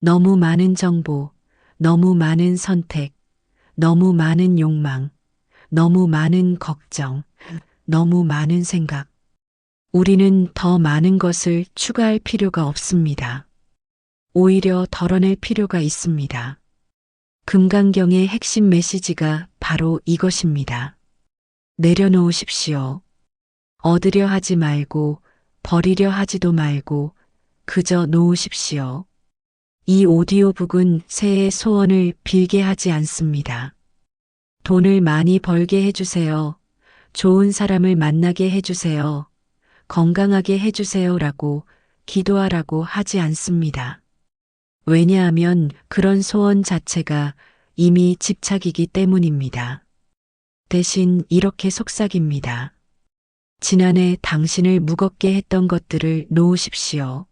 너무 많은 정보, 너무 많은 선택, 너무 많은 욕망, 너무 많은 걱정, 너무 많은 생각. 우리는 더 많은 것을 추가할 필요가 없습니다. 오히려 덜어낼 필요가 있습니다. 금강경의 핵심 메시지가 바로 이것입니다. 내려놓으십시오. 얻으려 하지 말고 버리려 하지도 말고 그저 놓으십시오. 이 오디오북은 새해 소원을 빌게 하지 않습니다. 돈을 많이 벌게 해주세요. 좋은 사람을 만나게 해주세요. 건강하게 해주세요라고 기도하라고 하지 않습니다. 왜냐하면 그런 소원 자체가 이미 집착이기 때문입니다. 대신 이렇게 속삭입니다. 지난해 당신을 무겁게 했던 것들을 놓으십시오.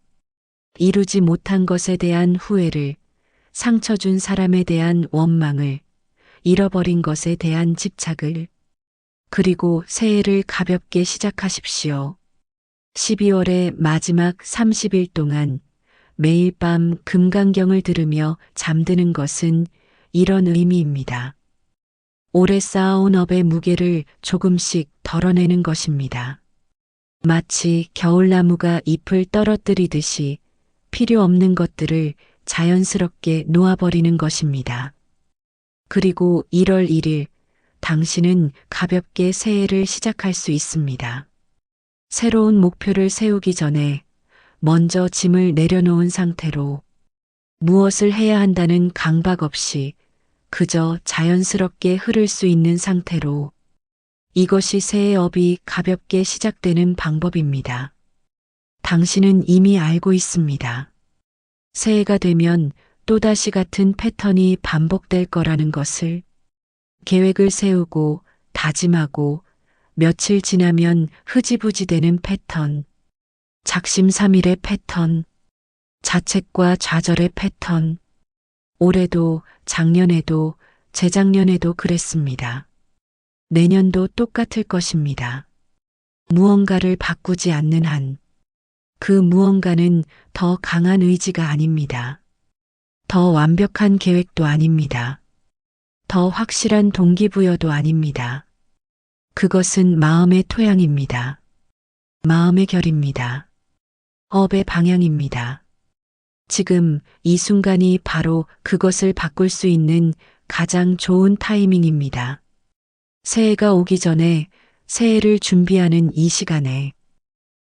이루지 못한 것에 대한 후회를, 상처 준 사람에 대한 원망을, 잃어버린 것에 대한 집착을, 그리고 새해를 가볍게 시작하십시오. 12월의 마지막 30일 동안 매일 밤 금강경을 들으며 잠드는 것은 이런 의미입니다. 오래 쌓아온 업의 무게를 조금씩 덜어내는 것입니다. 마치 겨울나무가 잎을 떨어뜨리듯이 필요 없는 것들을 자연스럽게 놓아버리는 것입니다. 그리고 1월 1일 당신은 가볍게 새해를 시작할 수 있습니다. 새로운 목표를 세우기 전에 먼저 짐을 내려놓은 상태로 무엇을 해야 한다는 강박 없이 그저 자연스럽게 흐를 수 있는 상태로 이것이 새해 업이 가볍게 시작되는 방법입니다. 당신은 이미 알고 있습니다. 새해가 되면 또다시 같은 패턴이 반복될 거라는 것을 계획을 세우고 다짐하고 며칠 지나면 흐지부지 되는 패턴, 작심삼일의 패턴, 자책과 좌절의 패턴, 올해도 작년에도 재작년에도 그랬습니다. 내년도 똑같을 것입니다. 무언가를 바꾸지 않는 한, 그 무언가는 더 강한 의지가 아닙니다. 더 완벽한 계획도 아닙니다. 더 확실한 동기부여도 아닙니다. 그것은 마음의 토양입니다. 마음의 결입니다. 업의 방향입니다. 지금 이 순간이 바로 그것을 바꿀 수 있는 가장 좋은 타이밍입니다. 새해가 오기 전에 새해를 준비하는 이 시간에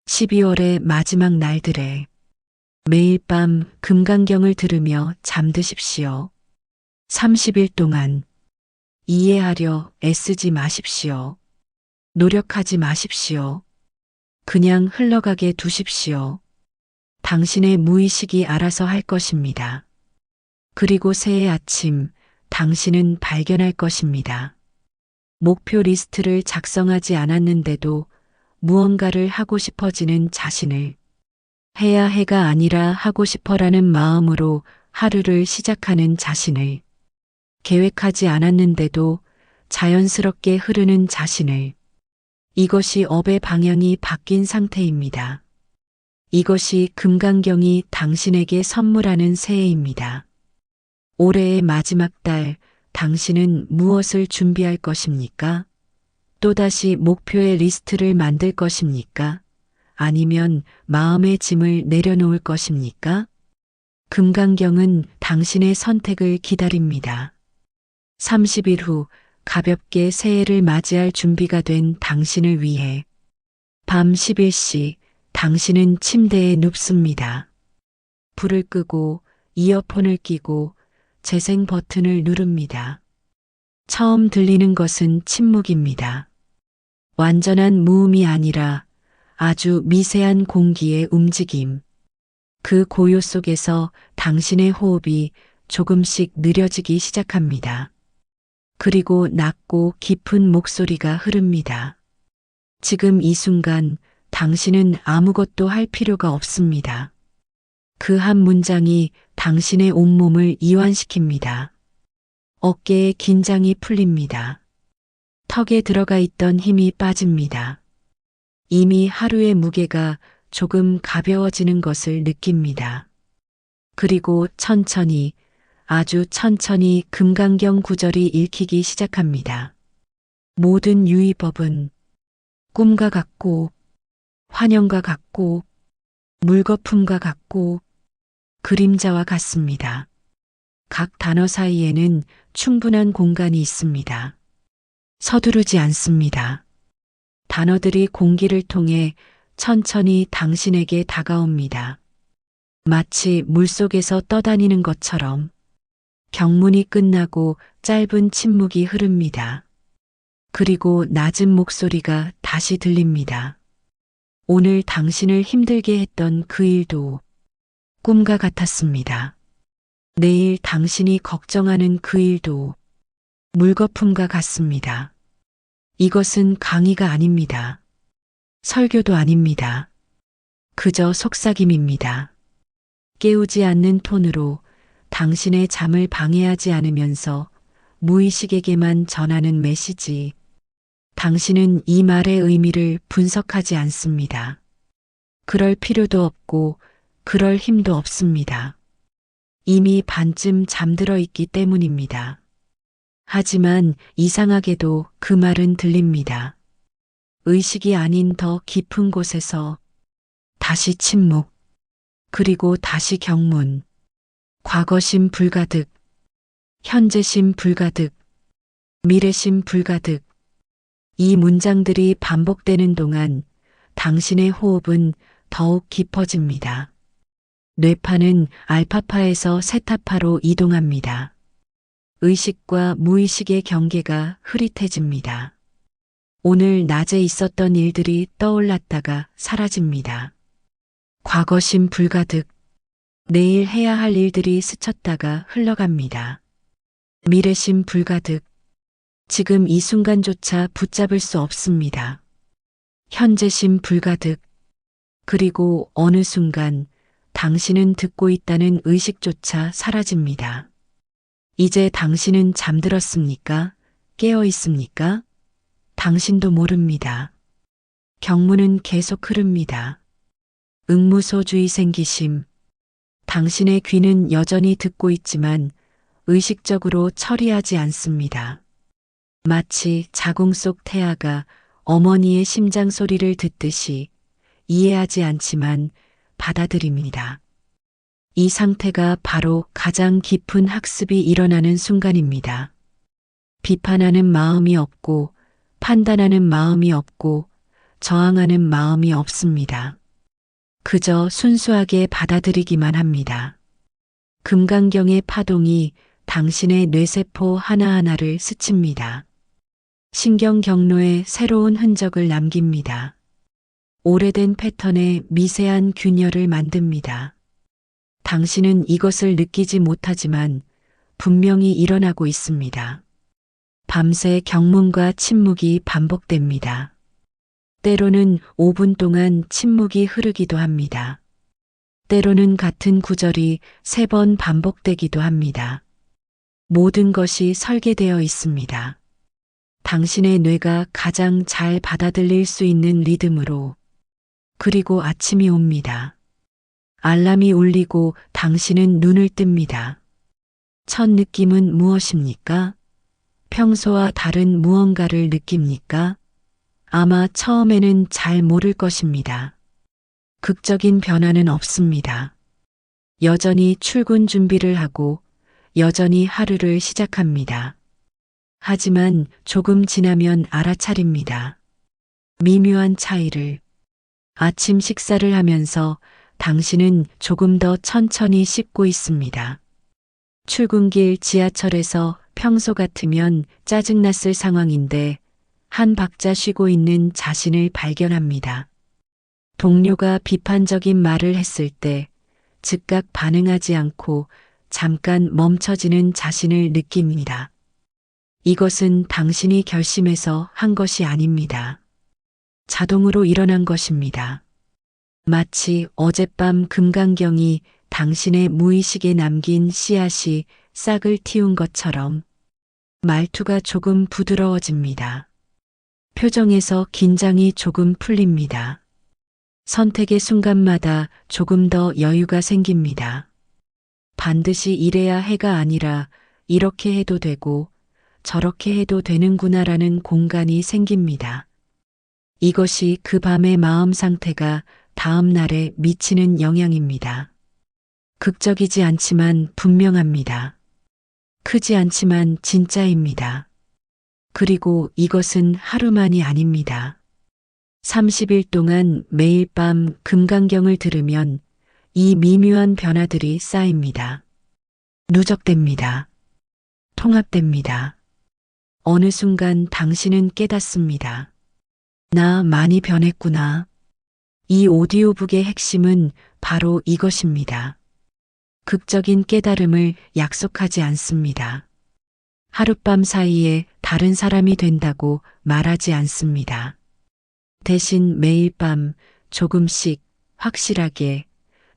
12월의 마지막 날들에 매일 밤 금강경을 들으며 잠드십시오. 30일 동안 이해하려 애쓰지 마십시오. 노력하지 마십시오. 그냥 흘러가게 두십시오. 당신의 무의식이 알아서 할 것입니다. 그리고 새해 아침 당신은 발견할 것입니다. 목표 리스트를 작성하지 않았는데도 무언가를 하고 싶어지는 자신을, 해야 해가 아니라 하고 싶어라는 마음으로 하루를 시작하는 자신을, 계획하지 않았는데도 자연스럽게 흐르는 자신을, 이것이 업의 방향이 바뀐 상태입니다. 이것이 금강경이 당신에게 선물하는 새해입니다. 올해의 마지막 달, 당신은 무엇을 준비할 것입니까? 또다시 목표의 리스트를 만들 것입니까? 아니면 마음의 짐을 내려놓을 것입니까? 금강경은 당신의 선택을 기다립니다. 30일 후 가볍게 새해를 맞이할 준비가 된 당신을 위해 밤 11시 당신은 침대에 눕습니다. 불을 끄고 이어폰을 끼고 재생 버튼을 누릅니다. 처음 들리는 것은 침묵입니다. 완전한 무음이 아니라 아주 미세한 공기의 움직임. 그 고요 속에서 당신의 호흡이 조금씩 느려지기 시작합니다. 그리고 낮고 깊은 목소리가 흐릅니다. 지금 이 순간 당신은 아무것도 할 필요가 없습니다. 그 한 문장이 당신의 온몸을 이완시킵니다. 어깨에 긴장이 풀립니다. 턱에 들어가 있던 힘이 빠집니다. 이미 하루의 무게가 조금 가벼워지는 것을 느낍니다. 그리고 천천히, 아주 천천히 금강경 구절이 읽히기 시작합니다. 모든 유의법은 꿈과 같고, 환영과 같고, 물거품과 같고, 그림자와 같습니다. 각 단어 사이에는 충분한 공간이 있습니다. 서두르지 않습니다. 단어들이 공기를 통해 천천히 당신에게 다가옵니다. 마치 물속에서 떠다니는 것처럼 경문이 끝나고 짧은 침묵이 흐릅니다. 그리고 낮은 목소리가 다시 들립니다. 오늘 당신을 힘들게 했던 그 일도 꿈과 같았습니다. 내일 당신이 걱정하는 그 일도 물거품과 같습니다. 이것은 강의가 아닙니다. 설교도 아닙니다. 그저 속삭임입니다. 깨우지 않는 톤으로 당신의 잠을 방해하지 않으면서 무의식에게만 전하는 메시지. 당신은 이 말의 의미를 분석하지 않습니다. 그럴 필요도 없고 그럴 힘도 없습니다. 이미 반쯤 잠들어 있기 때문입니다. 하지만 이상하게도 그 말은 들립니다. 의식이 아닌 더 깊은 곳에서 다시 침묵, 그리고 다시 경문, 과거심 불가득, 현재심 불가득, 미래심 불가득. 이 문장들이 반복되는 동안 당신의 호흡은 더욱 깊어집니다. 뇌파는 알파파에서 세타파로 이동합니다. 의식과 무의식의 경계가 흐릿해집니다. 오늘 낮에 있었던 일들이 떠올랐다가 사라집니다. 과거심 불가득, 내일 해야 할 일들이 스쳤다가 흘러갑니다. 미래심 불가득, 지금 이 순간조차 붙잡을 수 없습니다. 현재심 불가득, 그리고 어느 순간 당신은 듣고 있다는 의식조차 사라집니다. 이제 당신은 잠들었습니까? 깨어 있습니까? 당신도 모릅니다. 경문은 계속 흐릅니다. 응무소주의 생기심. 당신의 귀는 여전히 듣고 있지만 의식적으로 처리하지 않습니다. 마치 자궁 속 태아가 어머니의 심장 소리를 듣듯이 이해하지 않지만 받아들입니다. 이 상태가 바로 가장 깊은 학습이 일어나는 순간입니다. 비판하는 마음이 없고 판단하는 마음이 없고 저항하는 마음이 없습니다. 그저 순수하게 받아들이기만 합니다. 금강경의 파동이 당신의 뇌세포 하나하나를 스칩니다. 신경 경로에 새로운 흔적을 남깁니다. 오래된 패턴의 미세한 균열을 만듭니다. 당신은 이것을 느끼지 못하지만 분명히 일어나고 있습니다. 밤새 경문과 침묵이 반복됩니다. 때로는 5분 동안 침묵이 흐르기도 합니다. 때로는 같은 구절이 3번 반복되기도 합니다. 모든 것이 설계되어 있습니다. 당신의 뇌가 가장 잘 받아들일 수 있는 리듬으로. 그리고 아침이 옵니다. 알람이 울리고 당신은 눈을 뜹니다. 첫 느낌은 무엇입니까? 평소와 다른 무언가를 느낍니까? 아마 처음에는 잘 모를 것입니다. 극적인 변화는 없습니다. 여전히 출근 준비를 하고 여전히 하루를 시작합니다. 하지만 조금 지나면 알아차립니다. 미묘한 차이를. 아침 식사를 하면서 당신은 조금 더 천천히 씹고 있습니다. 출근길 지하철에서 평소 같으면 짜증났을 상황인데 한 박자 쉬고 있는 자신을 발견합니다. 동료가 비판적인 말을 했을 때 즉각 반응하지 않고 잠깐 멈춰지는 자신을 느낍니다. 이것은 당신이 결심해서 한 것이 아닙니다. 자동으로 일어난 것입니다. 마치 어젯밤 금강경이 당신의 무의식에 남긴 씨앗이 싹을 틔운 것처럼 말투가 조금 부드러워집니다. 표정에서 긴장이 조금 풀립니다. 선택의 순간마다 조금 더 여유가 생깁니다. 반드시 이래야 해가 아니라 이렇게 해도 되고 저렇게 해도 되는구나라는 공간이 생깁니다. 이것이 그 밤의 마음 상태가 다음 날에 미치는 영향입니다. 극적이지 않지만 분명합니다. 크지 않지만 진짜입니다. 그리고 이것은 하루만이 아닙니다. 30일 동안 매일 밤 금강경을 들으면 이 미묘한 변화들이 쌓입니다. 누적됩니다. 통합됩니다. 어느 순간 당신은 깨닫습니다. 나 많이 변했구나. 이 오디오북의 핵심은 바로 이것입니다. 극적인 깨달음을 약속하지 않습니다. 하룻밤 사이에 다른 사람이 된다고 말하지 않습니다. 대신 매일 밤 조금씩 확실하게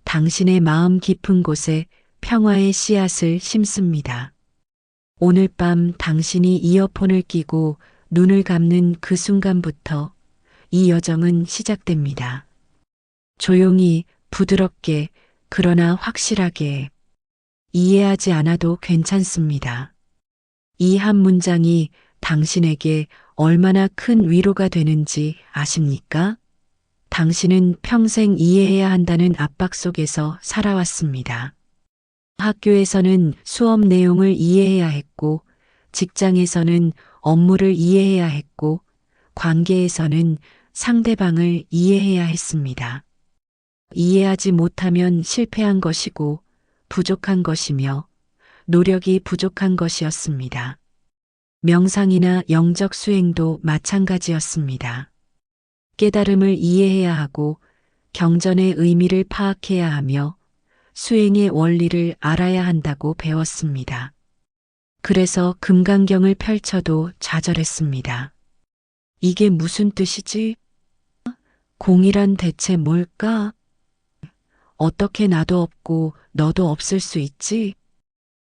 당신의 마음 깊은 곳에 평화의 씨앗을 심습니다. 오늘 밤 당신이 이어폰을 끼고 눈을 감는 그 순간부터 이 여정은 시작됩니다. 조용히, 부드럽게, 그러나 확실하게. 이해하지 않아도 괜찮습니다. 이 한 문장이 당신에게 얼마나 큰 위로가 되는지 아십니까? 당신은 평생 이해해야 한다는 압박 속에서 살아왔습니다. 학교에서는 수업 내용을 이해해야 했고, 직장에서는 업무를 이해해야 했고, 관계에서는 상대방을 이해해야 했습니다. 이해하지 못하면 실패한 것이고, 부족한 것이며, 노력이 부족한 것이었습니다. 명상이나 영적 수행도 마찬가지였습니다. 깨달음을 이해해야 하고, 경전의 의미를 파악해야 하며, 수행의 원리를 알아야 한다고 배웠습니다. 그래서 금강경을 펼쳐도 좌절했습니다. 이게 무슨 뜻이지? 공이란 대체 뭘까? 어떻게 나도 없고 너도 없을 수 있지?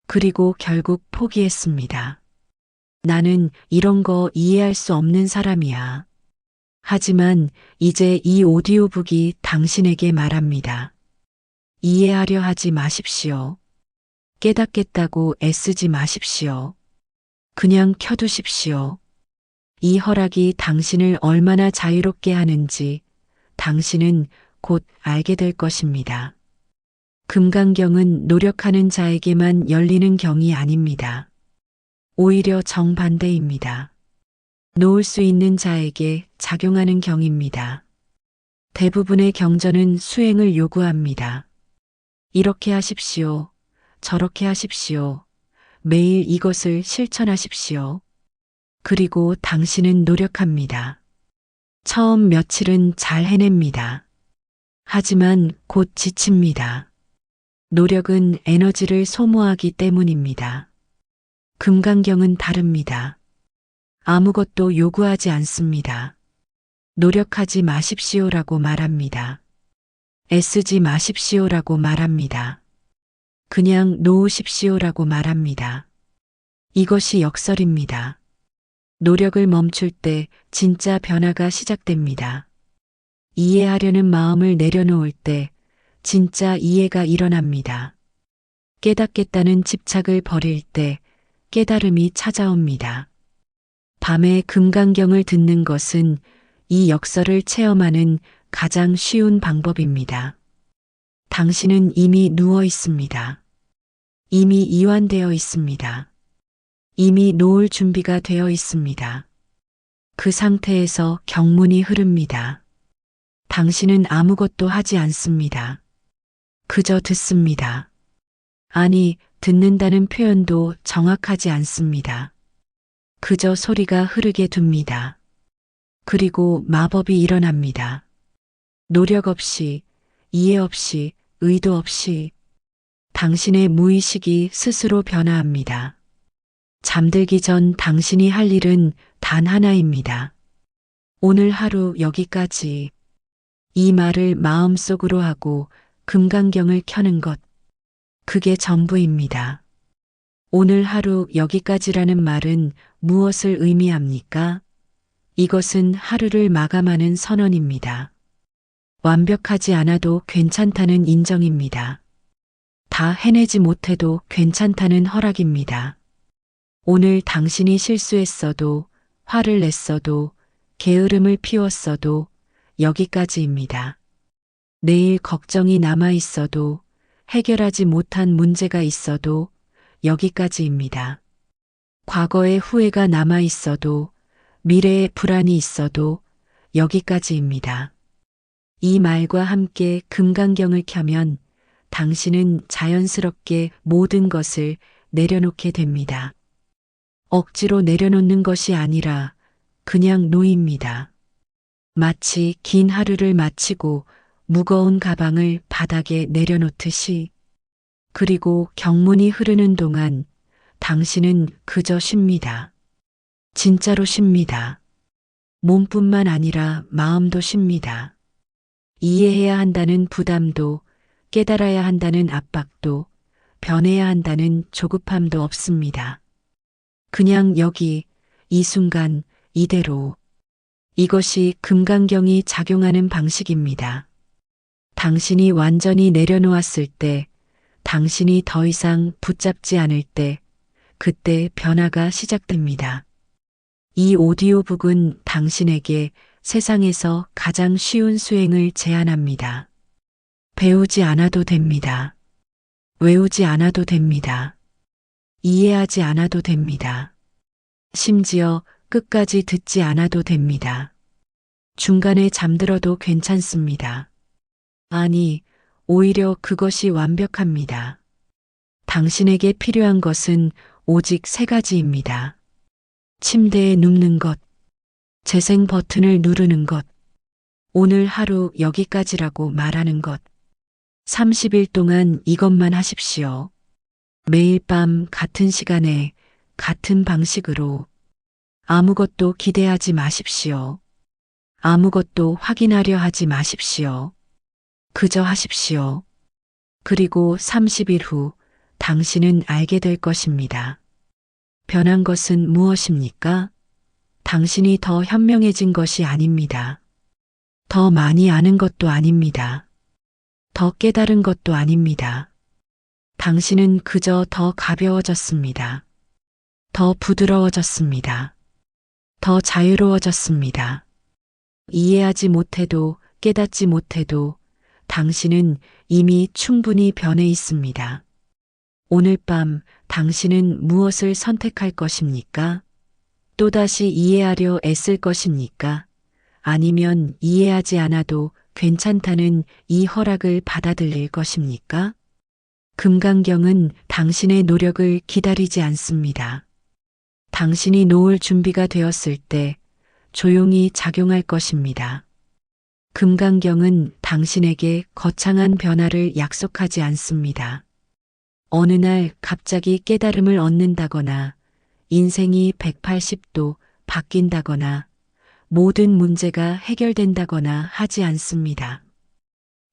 그리고 결국 포기했습니다. 나는 이런 거 이해할 수 없는 사람이야. 하지만 이제 이 오디오북이 당신에게 말합니다. 이해하려 하지 마십시오. 깨닫겠다고 애쓰지 마십시오. 그냥 켜두십시오. 이 허락이 당신을 얼마나 자유롭게 하는지 당신은 곧 알게 될 것입니다. 금강경은 노력하는 자에게만 열리는 경이 아닙니다. 오히려 정반대입니다. 놓을 수 있는 자에게 작용하는 경입니다. 대부분의 경전은 수행을 요구합니다. 이렇게 하십시오. 저렇게 하십시오. 매일 이것을 실천하십시오. 그리고 당신은 노력합니다. 처음 며칠은 잘 해냅니다. 하지만 곧 지칩니다. 노력은 에너지를 소모하기 때문입니다. 금강경은 다릅니다. 아무것도 요구하지 않습니다. 노력하지 마십시오라고 말합니다. 애쓰지 마십시오라고 말합니다. 그냥 놓으십시오라고 말합니다. 이것이 역설입니다. 노력을 멈출 때 진짜 변화가 시작됩니다. 이해하려는 마음을 내려놓을 때 진짜 이해가 일어납니다. 깨닫겠다는 집착을 버릴 때 깨달음이 찾아옵니다. 밤에 금강경을 듣는 것은 이 역설을 체험하는 가장 쉬운 방법입니다. 당신은 이미 누워 있습니다. 이미 이완되어 있습니다. 이미 놓을 준비가 되어 있습니다. 그 상태에서 경문이 흐릅니다. 당신은 아무것도 하지 않습니다. 그저 듣습니다. 아니, 듣는다는 표현도 정확하지 않습니다. 그저 소리가 흐르게 둡니다. 그리고 마법이 일어납니다. 노력 없이, 이해 없이, 의도 없이 당신의 무의식이 스스로 변화합니다. 잠들기 전 당신이 할 일은 단 하나입니다. 오늘 하루 여기까지. 이 말을 마음속으로 하고 금강경을 켜는 것. 그게 전부입니다. 오늘 하루 여기까지라는 말은 무엇을 의미합니까? 이것은 하루를 마감하는 선언입니다. 완벽하지 않아도 괜찮다는 인정입니다. 다 해내지 못해도 괜찮다는 허락입니다. 오늘 당신이 실수했어도, 화를 냈어도, 게으름을 피웠어도 여기까지입니다. 내일 걱정이 남아 있어도, 해결하지 못한 문제가 있어도 여기까지입니다. 과거의 후회가 남아 있어도, 미래의 불안이 있어도 여기까지입니다. 이 말과 함께 금강경을 켜면 당신은 자연스럽게 모든 것을 내려놓게 됩니다. 억지로 내려놓는 것이 아니라 그냥 놓입니다. 마치 긴 하루를 마치고 무거운 가방을 바닥에 내려놓듯이. 그리고 경문이 흐르는 동안 당신은 그저 쉽니다. 진짜로 쉽니다. 몸뿐만 아니라 마음도 쉽니다. 이해해야 한다는 부담도, 깨달아야 한다는 압박도, 변해야 한다는 조급함도 없습니다. 그냥 여기, 이 순간, 이대로. 이것이 금강경이 작용하는 방식입니다. 당신이 완전히 내려놓았을 때, 당신이 더 이상 붙잡지 않을 때, 그때 변화가 시작됩니다. 이 오디오북은 당신에게 세상에서 가장 쉬운 수행을 제안합니다. 배우지 않아도 됩니다. 외우지 않아도 됩니다. 이해하지 않아도 됩니다. 심지어 끝까지 듣지 않아도 됩니다. 중간에 잠들어도 괜찮습니다. 아니, 오히려 그것이 완벽합니다. 당신에게 필요한 것은 오직 세 가지입니다. 침대에 눕는 것, 재생 버튼을 누르는 것, 오늘 하루 여기까지라고 말하는 것. 30일 동안 이것만 하십시오. 매일 밤 같은 시간에 같은 방식으로. 아무것도 기대하지 마십시오. 아무것도 확인하려 하지 마십시오. 그저 하십시오. 그리고 30일 후 당신은 알게 될 것입니다. 변한 것은 무엇입니까? 당신이 더 현명해진 것이 아닙니다. 더 많이 아는 것도 아닙니다. 더 깨달은 것도 아닙니다. 당신은 그저 더 가벼워졌습니다. 더 부드러워졌습니다. 더 자유로워졌습니다. 이해하지 못해도 깨닫지 못해도 당신은 이미 충분히 변해 있습니다. 오늘 밤 당신은 무엇을 선택할 것입니까? 또다시 이해하려 애쓸 것입니까? 아니면 이해하지 않아도 괜찮다는 이 허락을 받아들일 것입니까? 금강경은 당신의 노력을 기다리지 않습니다. 당신이 놓을 준비가 되었을 때 조용히 작용할 것입니다. 금강경은 당신에게 거창한 변화를 약속하지 않습니다. 어느 날 갑자기 깨달음을 얻는다거나 인생이 180도 바뀐다거나 모든 문제가 해결된다거나 하지 않습니다.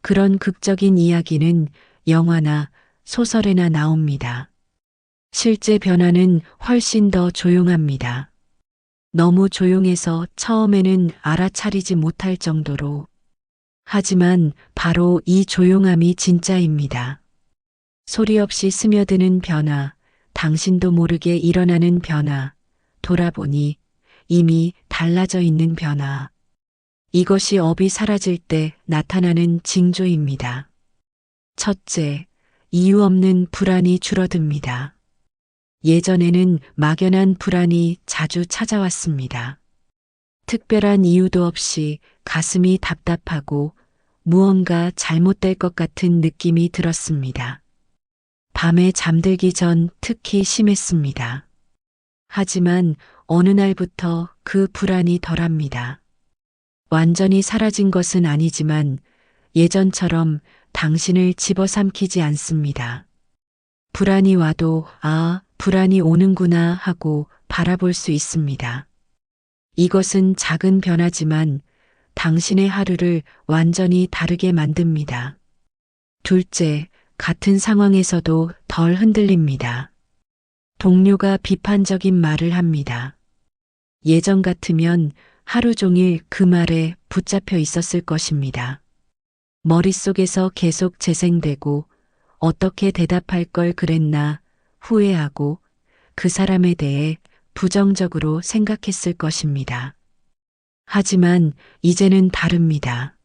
그런 극적인 이야기는 영화나 소설에나 나옵니다. 실제 변화는 훨씬 더 조용합니다. 너무 조용해서 처음에는 알아차리지 못할 정도로. 하지만 바로 이 조용함이 진짜입니다. 소리 없이 스며드는 변화, 당신도 모르게 일어나는 변화, 돌아보니 이미 달라져 있는 변화. 이것이 업이 사라질 때 나타나는 징조입니다. 첫째, 이유 없는 불안이 줄어듭니다. 예전에는 막연한 불안이 자주 찾아왔습니다. 특별한 이유도 없이 가슴이 답답하고 무언가 잘못될 것 같은 느낌이 들었습니다. 밤에 잠들기 전 특히 심했습니다. 하지만 어느 날부터 그 불안이 덜합니다. 완전히 사라진 것은 아니지만 예전처럼 당신을 집어삼키지 않습니다. 불안이 와도 불안이 오는구나 하고 바라볼 수 있습니다. 이것은 작은 변화지만 당신의 하루를 완전히 다르게 만듭니다. 둘째, 같은 상황에서도 덜 흔들립니다. 동료가 비판적인 말을 합니다. 예전 같으면 하루 종일 그 말에 붙잡혀 있었을 것입니다. 머릿속에서 계속 재생되고 어떻게 대답할 걸 그랬나 후회하고 그 사람에 대해 부정적으로 생각했을 것입니다. 하지만 이제는 다릅니다.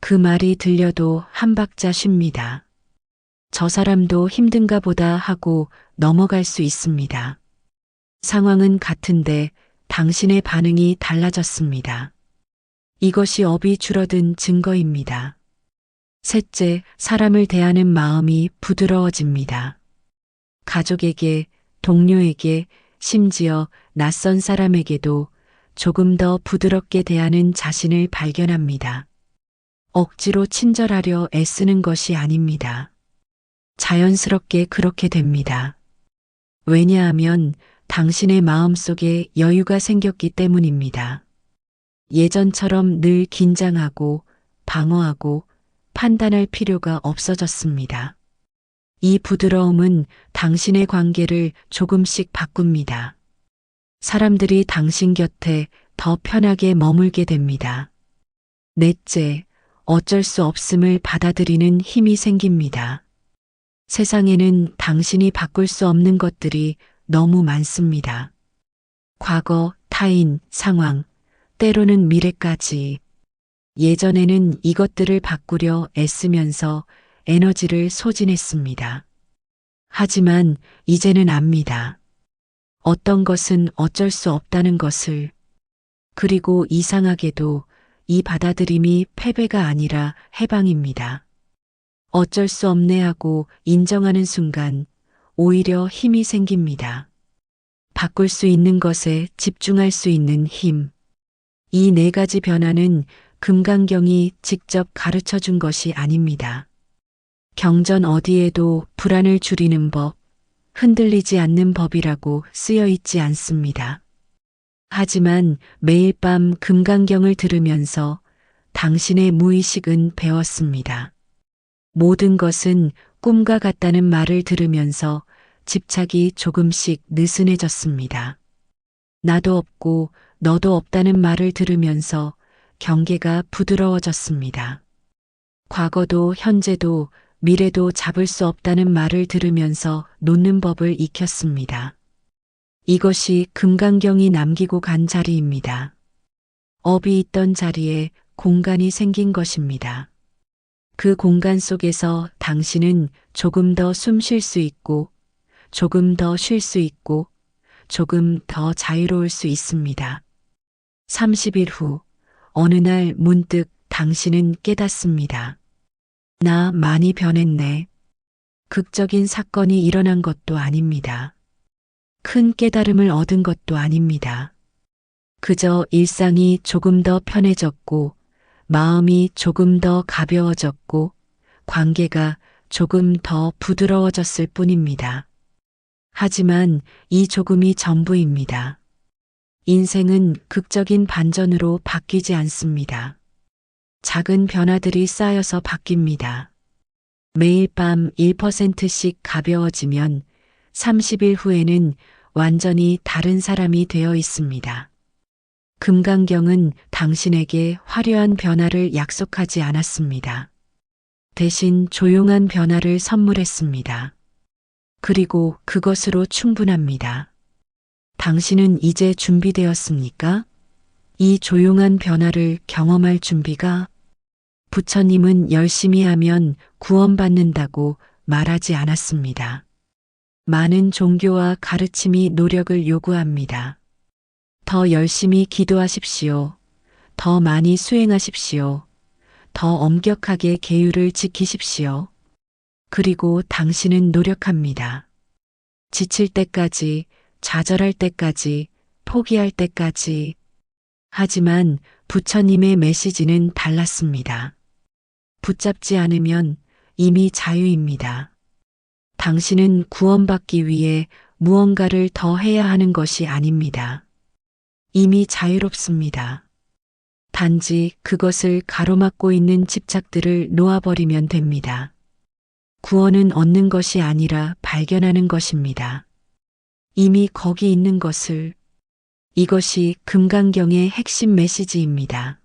그 말이 들려도 한 박자 쉽니다. 저 사람도 힘든가 보다 하고 넘어갈 수 있습니다. 상황은 같은데 당신의 반응이 달라졌습니다. 이것이 업이 줄어든 증거입니다. 셋째, 사람을 대하는 마음이 부드러워집니다. 가족에게, 동료에게, 심지어 낯선 사람에게도 조금 더 부드럽게 대하는 자신을 발견합니다. 억지로 친절하려 애쓰는 것이 아닙니다. 자연스럽게 그렇게 됩니다. 왜냐하면 당신의 마음속에 여유가 생겼기 때문입니다. 예전처럼 늘 긴장하고 방어하고 판단할 필요가 없어졌습니다. 이 부드러움은 당신의 관계를 조금씩 바꿉니다. 사람들이 당신 곁에 더 편하게 머물게 됩니다. 넷째, 어쩔 수 없음을 받아들이는 힘이 생깁니다. 세상에는 당신이 바꿀 수 없는 것들이 너무 많습니다. 과거, 타인, 상황, 때로는 미래까지. 예전에는 이것들을 바꾸려 애쓰면서 에너지를 소진했습니다. 하지만 이제는 압니다. 어떤 것은 어쩔 수 없다는 것을. 그리고 이상하게도 이 받아들임이 패배가 아니라 해방입니다. 어쩔 수 없네 하고 인정하는 순간 오히려 힘이 생깁니다. 바꿀 수 있는 것에 집중할 수 있는 힘. 이 네 가지 변화는 금강경이 직접 가르쳐 준 것이 아닙니다. 경전 어디에도 불안을 줄이는 법, 흔들리지 않는 법이라고 쓰여 있지 않습니다. 하지만 매일 밤 금강경을 들으면서 당신의 무의식은 배웠습니다. 모든 것은 꿈과 같다는 말을 들으면서 집착이 조금씩 느슨해졌습니다. 나도 없고 너도 없다는 말을 들으면서 경계가 부드러워졌습니다. 과거도 현재도 미래도 잡을 수 없다는 말을 들으면서 놓는 법을 익혔습니다. 이것이 금강경이 남기고 간 자리입니다. 업이 있던 자리에 공간이 생긴 것입니다. 그 공간 속에서 당신은 조금 더 숨 쉴 수 있고, 조금 더 쉴 수 있고, 조금 더 자유로울 수 있습니다. 30일 후, 어느 날 문득 당신은 깨닫습니다. 나 많이 변했네. 극적인 사건이 일어난 것도 아닙니다. 큰 깨달음을 얻은 것도 아닙니다. 그저 일상이 조금 더 편해졌고, 마음이 조금 더 가벼워졌고, 관계가 조금 더 부드러워졌을 뿐입니다. 하지만 이 조금이 전부입니다. 인생은 극적인 반전으로 바뀌지 않습니다. 작은 변화들이 쌓여서 바뀝니다. 매일 밤 1%씩 가벼워지면 30일 후에는 완전히 다른 사람이 되어 있습니다. 금강경은 당신에게 화려한 변화를 약속하지 않았습니다. 대신 조용한 변화를 선물했습니다. 그리고 그것으로 충분합니다. 당신은 이제 준비되었습니까? 이 조용한 변화를 경험할 준비가. 부처님은 열심히 하면 구원받는다고 말하지 않았습니다. 많은 종교와 가르침이 노력을 요구합니다. 더 열심히 기도하십시오. 더 많이 수행하십시오. 더 엄격하게 계율을 지키십시오. 그리고 당신은 노력합니다. 지칠 때까지, 좌절할 때까지, 포기할 때까지. 하지만 부처님의 메시지는 달랐습니다. 붙잡지 않으면 이미 자유입니다. 당신은 구원받기 위해 무언가를 더 해야 하는 것이 아닙니다. 이미 자유롭습니다. 단지 그것을 가로막고 있는 집착들을 놓아버리면 됩니다. 구원은 얻는 것이 아니라 발견하는 것입니다. 이미 거기 있는 것을. 이것이 금강경의 핵심 메시지입니다.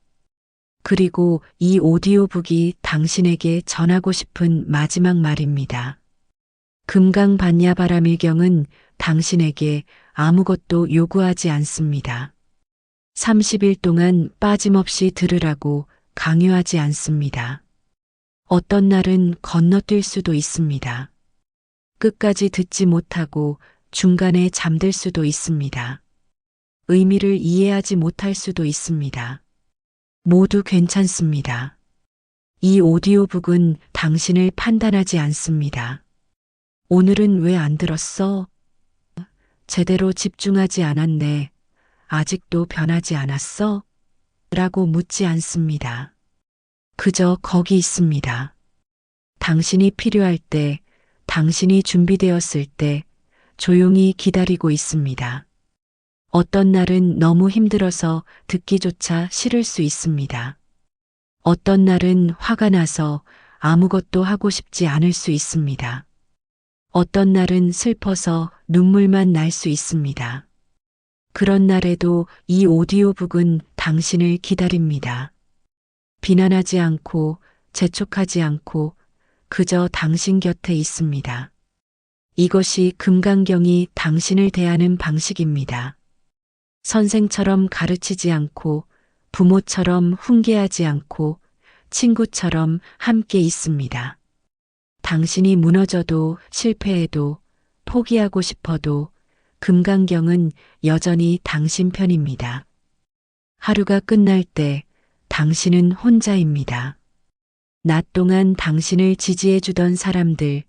그리고 이 오디오북이 당신에게 전하고 싶은 마지막 말입니다. 금강반야바라밀경은 당신에게 아무것도 요구하지 않습니다. 30일 동안 빠짐없이 들으라고 강요하지 않습니다. 어떤 날은 건너뛸 수도 있습니다. 끝까지 듣지 못하고 중간에 잠들 수도 있습니다. 의미를 이해하지 못할 수도 있습니다. 모두 괜찮습니다. 이 오디오북은 당신을 판단하지 않습니다. 오늘은 왜 안 들었어? 제대로 집중하지 않았네. 아직도 변하지 않았어? 라고 묻지 않습니다. 그저 거기 있습니다. 당신이 필요할 때, 당신이 준비되었을 때 조용히 기다리고 있습니다. 어떤 날은 너무 힘들어서 듣기조차 싫을 수 있습니다. 어떤 날은 화가 나서 아무것도 하고 싶지 않을 수 있습니다. 어떤 날은 슬퍼서 눈물만 날 수 있습니다. 그런 날에도 이 오디오북은 당신을 기다립니다. 비난하지 않고 재촉하지 않고 그저 당신 곁에 있습니다. 이것이 금강경이 당신을 대하는 방식입니다. 선생처럼 가르치지 않고 부모처럼 훈계하지 않고 친구처럼 함께 있습니다. 당신이 무너져도 실패해도 포기하고 싶어도 금강경은 여전히 당신 편입니다. 하루가 끝날 때 당신은 혼자입니다. 낮 동안 당신을 지지해 주던 사람들,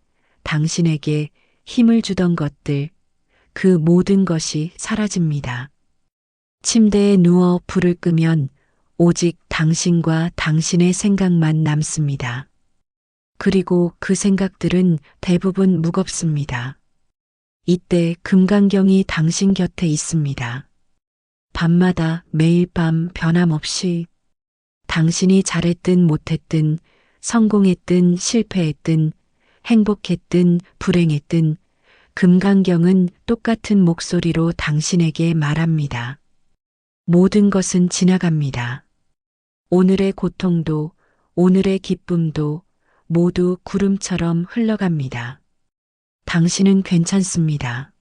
당신에게 힘을 주던 것들, 그 모든 것이 사라집니다. 침대에 누워 불을 끄면 오직 당신과 당신의 생각만 남습니다. 그리고 그 생각들은 대부분 무겁습니다. 이때 금강경이 당신 곁에 있습니다. 밤마다 매일 밤 변함없이 당신이 잘했든 못했든 성공했든 실패했든 행복했든 불행했든 금강경은 똑같은 목소리로 당신에게 말합니다. 모든 것은 지나갑니다. 오늘의 고통도 오늘의 기쁨도 모두 구름처럼 흘러갑니다. 당신은 괜찮습니다.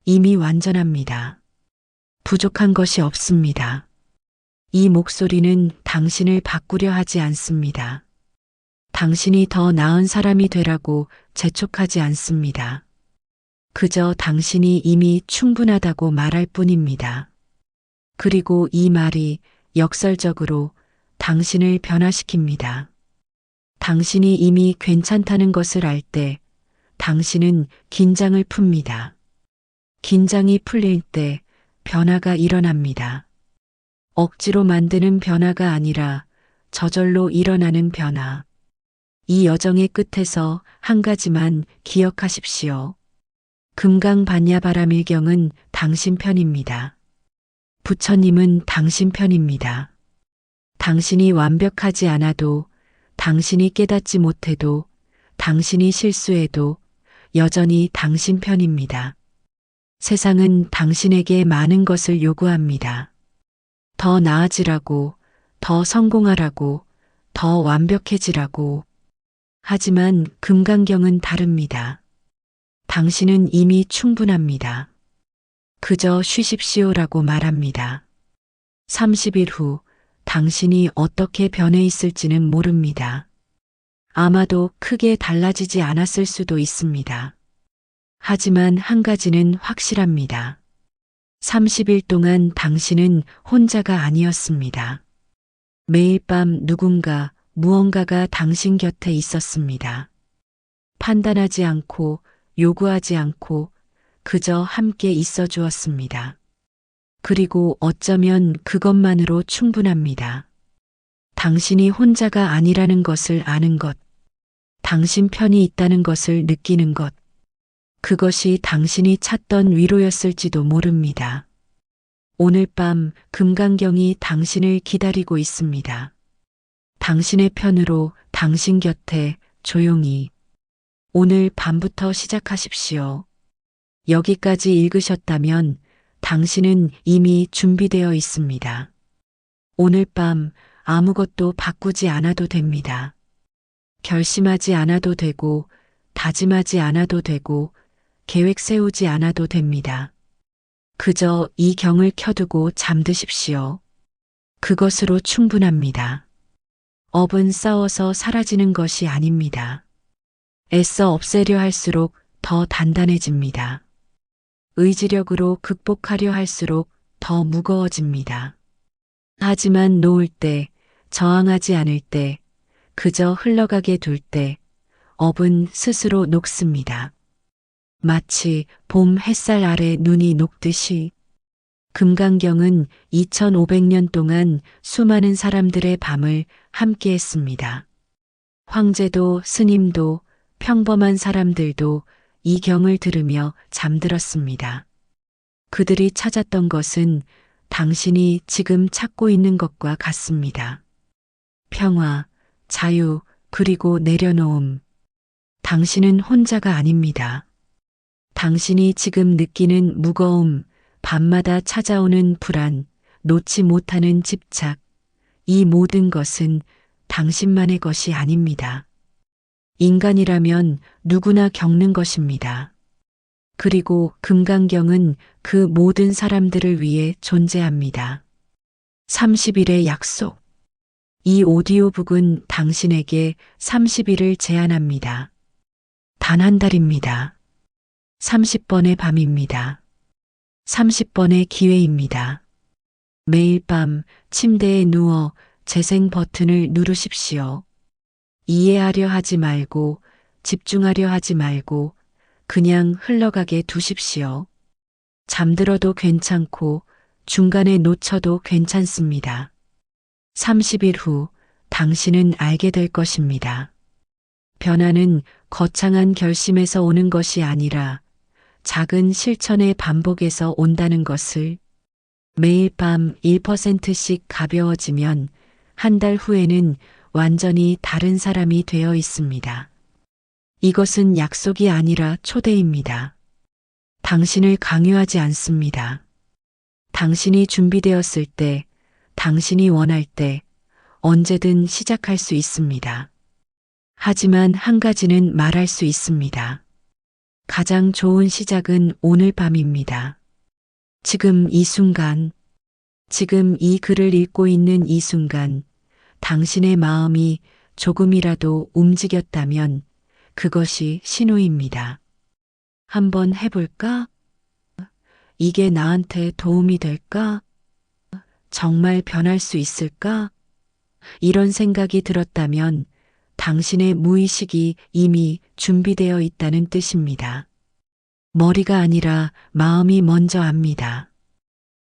이미 완전합니다. 부족한 것이 없습니다. 이 목소리는 당신을 바꾸려 하지 않습니다. 당신이 더 나은 사람이 되라고 재촉하지 않습니다. 그저 당신이 이미 충분하다고 말할 뿐입니다. 그리고 이 말이 역설적으로 당신을 변화시킵니다. 당신이 이미 괜찮다는 것을 알 때 당신은 긴장을 풉니다. 긴장이 풀릴 때 변화가 일어납니다. 억지로 만드는 변화가 아니라 저절로 일어나는 변화. 이 여정의 끝에서 한 가지만 기억하십시오. 금강반야바라밀경은 당신 편입니다. 부처님은 당신 편입니다. 당신이 완벽하지 않아도, 당신이 깨닫지 못해도, 당신이 실수해도 여전히 당신 편입니다. 세상은 당신에게 많은 것을 요구합니다. 더 나아지라고, 더 성공하라고, 더 완벽해지라고. 하지만 금강경은 다릅니다. 당신은 이미 충분합니다. 그저 쉬십시오라고 말합니다. 30일 후 당신이 어떻게 변해 있을지는 모릅니다. 아마도 크게 달라지지 않았을 수도 있습니다. 하지만 한 가지는 확실합니다. 30일 동안 당신은 혼자가 아니었습니다. 매일 밤 누군가, 무언가가 당신 곁에 있었습니다. 판단하지 않고, 요구하지 않고, 그저 함께 있어 주었습니다. 그리고 어쩌면 그것만으로 충분합니다. 당신이 혼자가 아니라는 것을 아는 것, 당신 편이 있다는 것을 느끼는 것, 그것이 당신이 찾던 위로였을지도 모릅니다. 오늘 밤 금강경이 당신을 기다리고 있습니다. 당신의 편으로, 당신 곁에 조용히. 오늘 밤부터 시작하십시오. 여기까지 읽으셨다면 당신은 이미 준비되어 있습니다. 오늘 밤 아무것도 바꾸지 않아도 됩니다. 결심하지 않아도 되고, 다짐하지 않아도 되고, 계획 세우지 않아도 됩니다. 그저 이 경을 켜두고 잠드십시오. 그것으로 충분합니다. 업은 싸워서 사라지는 것이 아닙니다. 애써 없애려 할수록 더 단단해집니다. 의지력으로 극복하려 할수록 더 무거워집니다. 하지만 놓을 때, 저항하지 않을 때, 그저 흘러가게 둘 때, 업은 스스로 녹습니다. 마치 봄 햇살 아래 눈이 녹듯이 금강경은 2500년 동안 수많은 사람들의 밤을 함께 했습니다. 황제도 스님도 평범한 사람들도 이 경을 들으며 잠들었습니다. 그들이 찾았던 것은 당신이 지금 찾고 있는 것과 같습니다. 평화, 자유, 그리고 내려놓음. 당신은 혼자가 아닙니다. 당신이 지금 느끼는 무거움, 밤마다 찾아오는 불안, 놓지 못하는 집착, 이 모든 것은 당신만의 것이 아닙니다. 인간이라면 누구나 겪는 것입니다. 그리고 금강경은 그 모든 사람들을 위해 존재합니다. 30일의 약속. 이 오디오북은 당신에게 30일을 제안합니다. 단 한 달입니다. 30번의 밤입니다. 30번의 기회입니다. 매일 밤 침대에 누워 재생 버튼을 누르십시오. 이해하려 하지 말고, 집중하려 하지 말고, 그냥 흘러가게 두십시오. 잠들어도 괜찮고, 중간에 놓쳐도 괜찮습니다. 30일 후 당신은 알게 될 것입니다. 변화는 거창한 결심에서 오는 것이 아니라 작은 실천의 반복에서 온다는 것을. 매일 밤 1%씩 가벼워지면 한 달 후에는 완전히 다른 사람이 되어 있습니다. 이것은 약속이 아니라 초대입니다. 당신을 강요하지 않습니다. 당신이 준비되었을 때, 당신이 원할 때 언제든 시작할 수 있습니다. 하지만 한 가지는 말할 수 있습니다. 가장 좋은 시작은 오늘 밤입니다. 지금 이 순간, 지금 이 글을 읽고 있는 이 순간, 당신의 마음이 조금이라도 움직였다면 그것이 신호입니다. 한번 해볼까? 이게 나한테 도움이 될까? 정말 변할 수 있을까? 이런 생각이 들었다면 당신의 무의식이 이미 준비되어 있다는 뜻입니다. 머리가 아니라 마음이 먼저 압니다.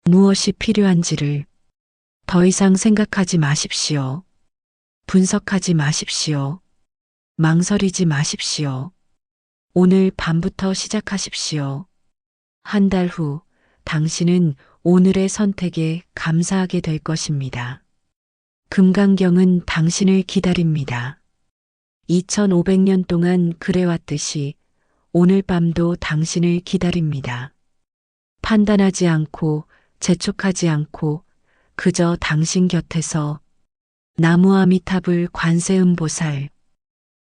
무엇이 필요한지를. 더 이상 생각하지 마십시오. 분석하지 마십시오. 망설이지 마십시오. 오늘 밤부터 시작하십시오. 한 달 후 당신은 오늘의 선택에 감사하게 될 것입니다. 금강경은 당신을 기다립니다. 2500년 동안 그래왔듯이 오늘 밤도 당신을 기다립니다. 판단하지 않고, 재촉하지 않고, 그저 당신 곁에서 나무아미타불 관세음보살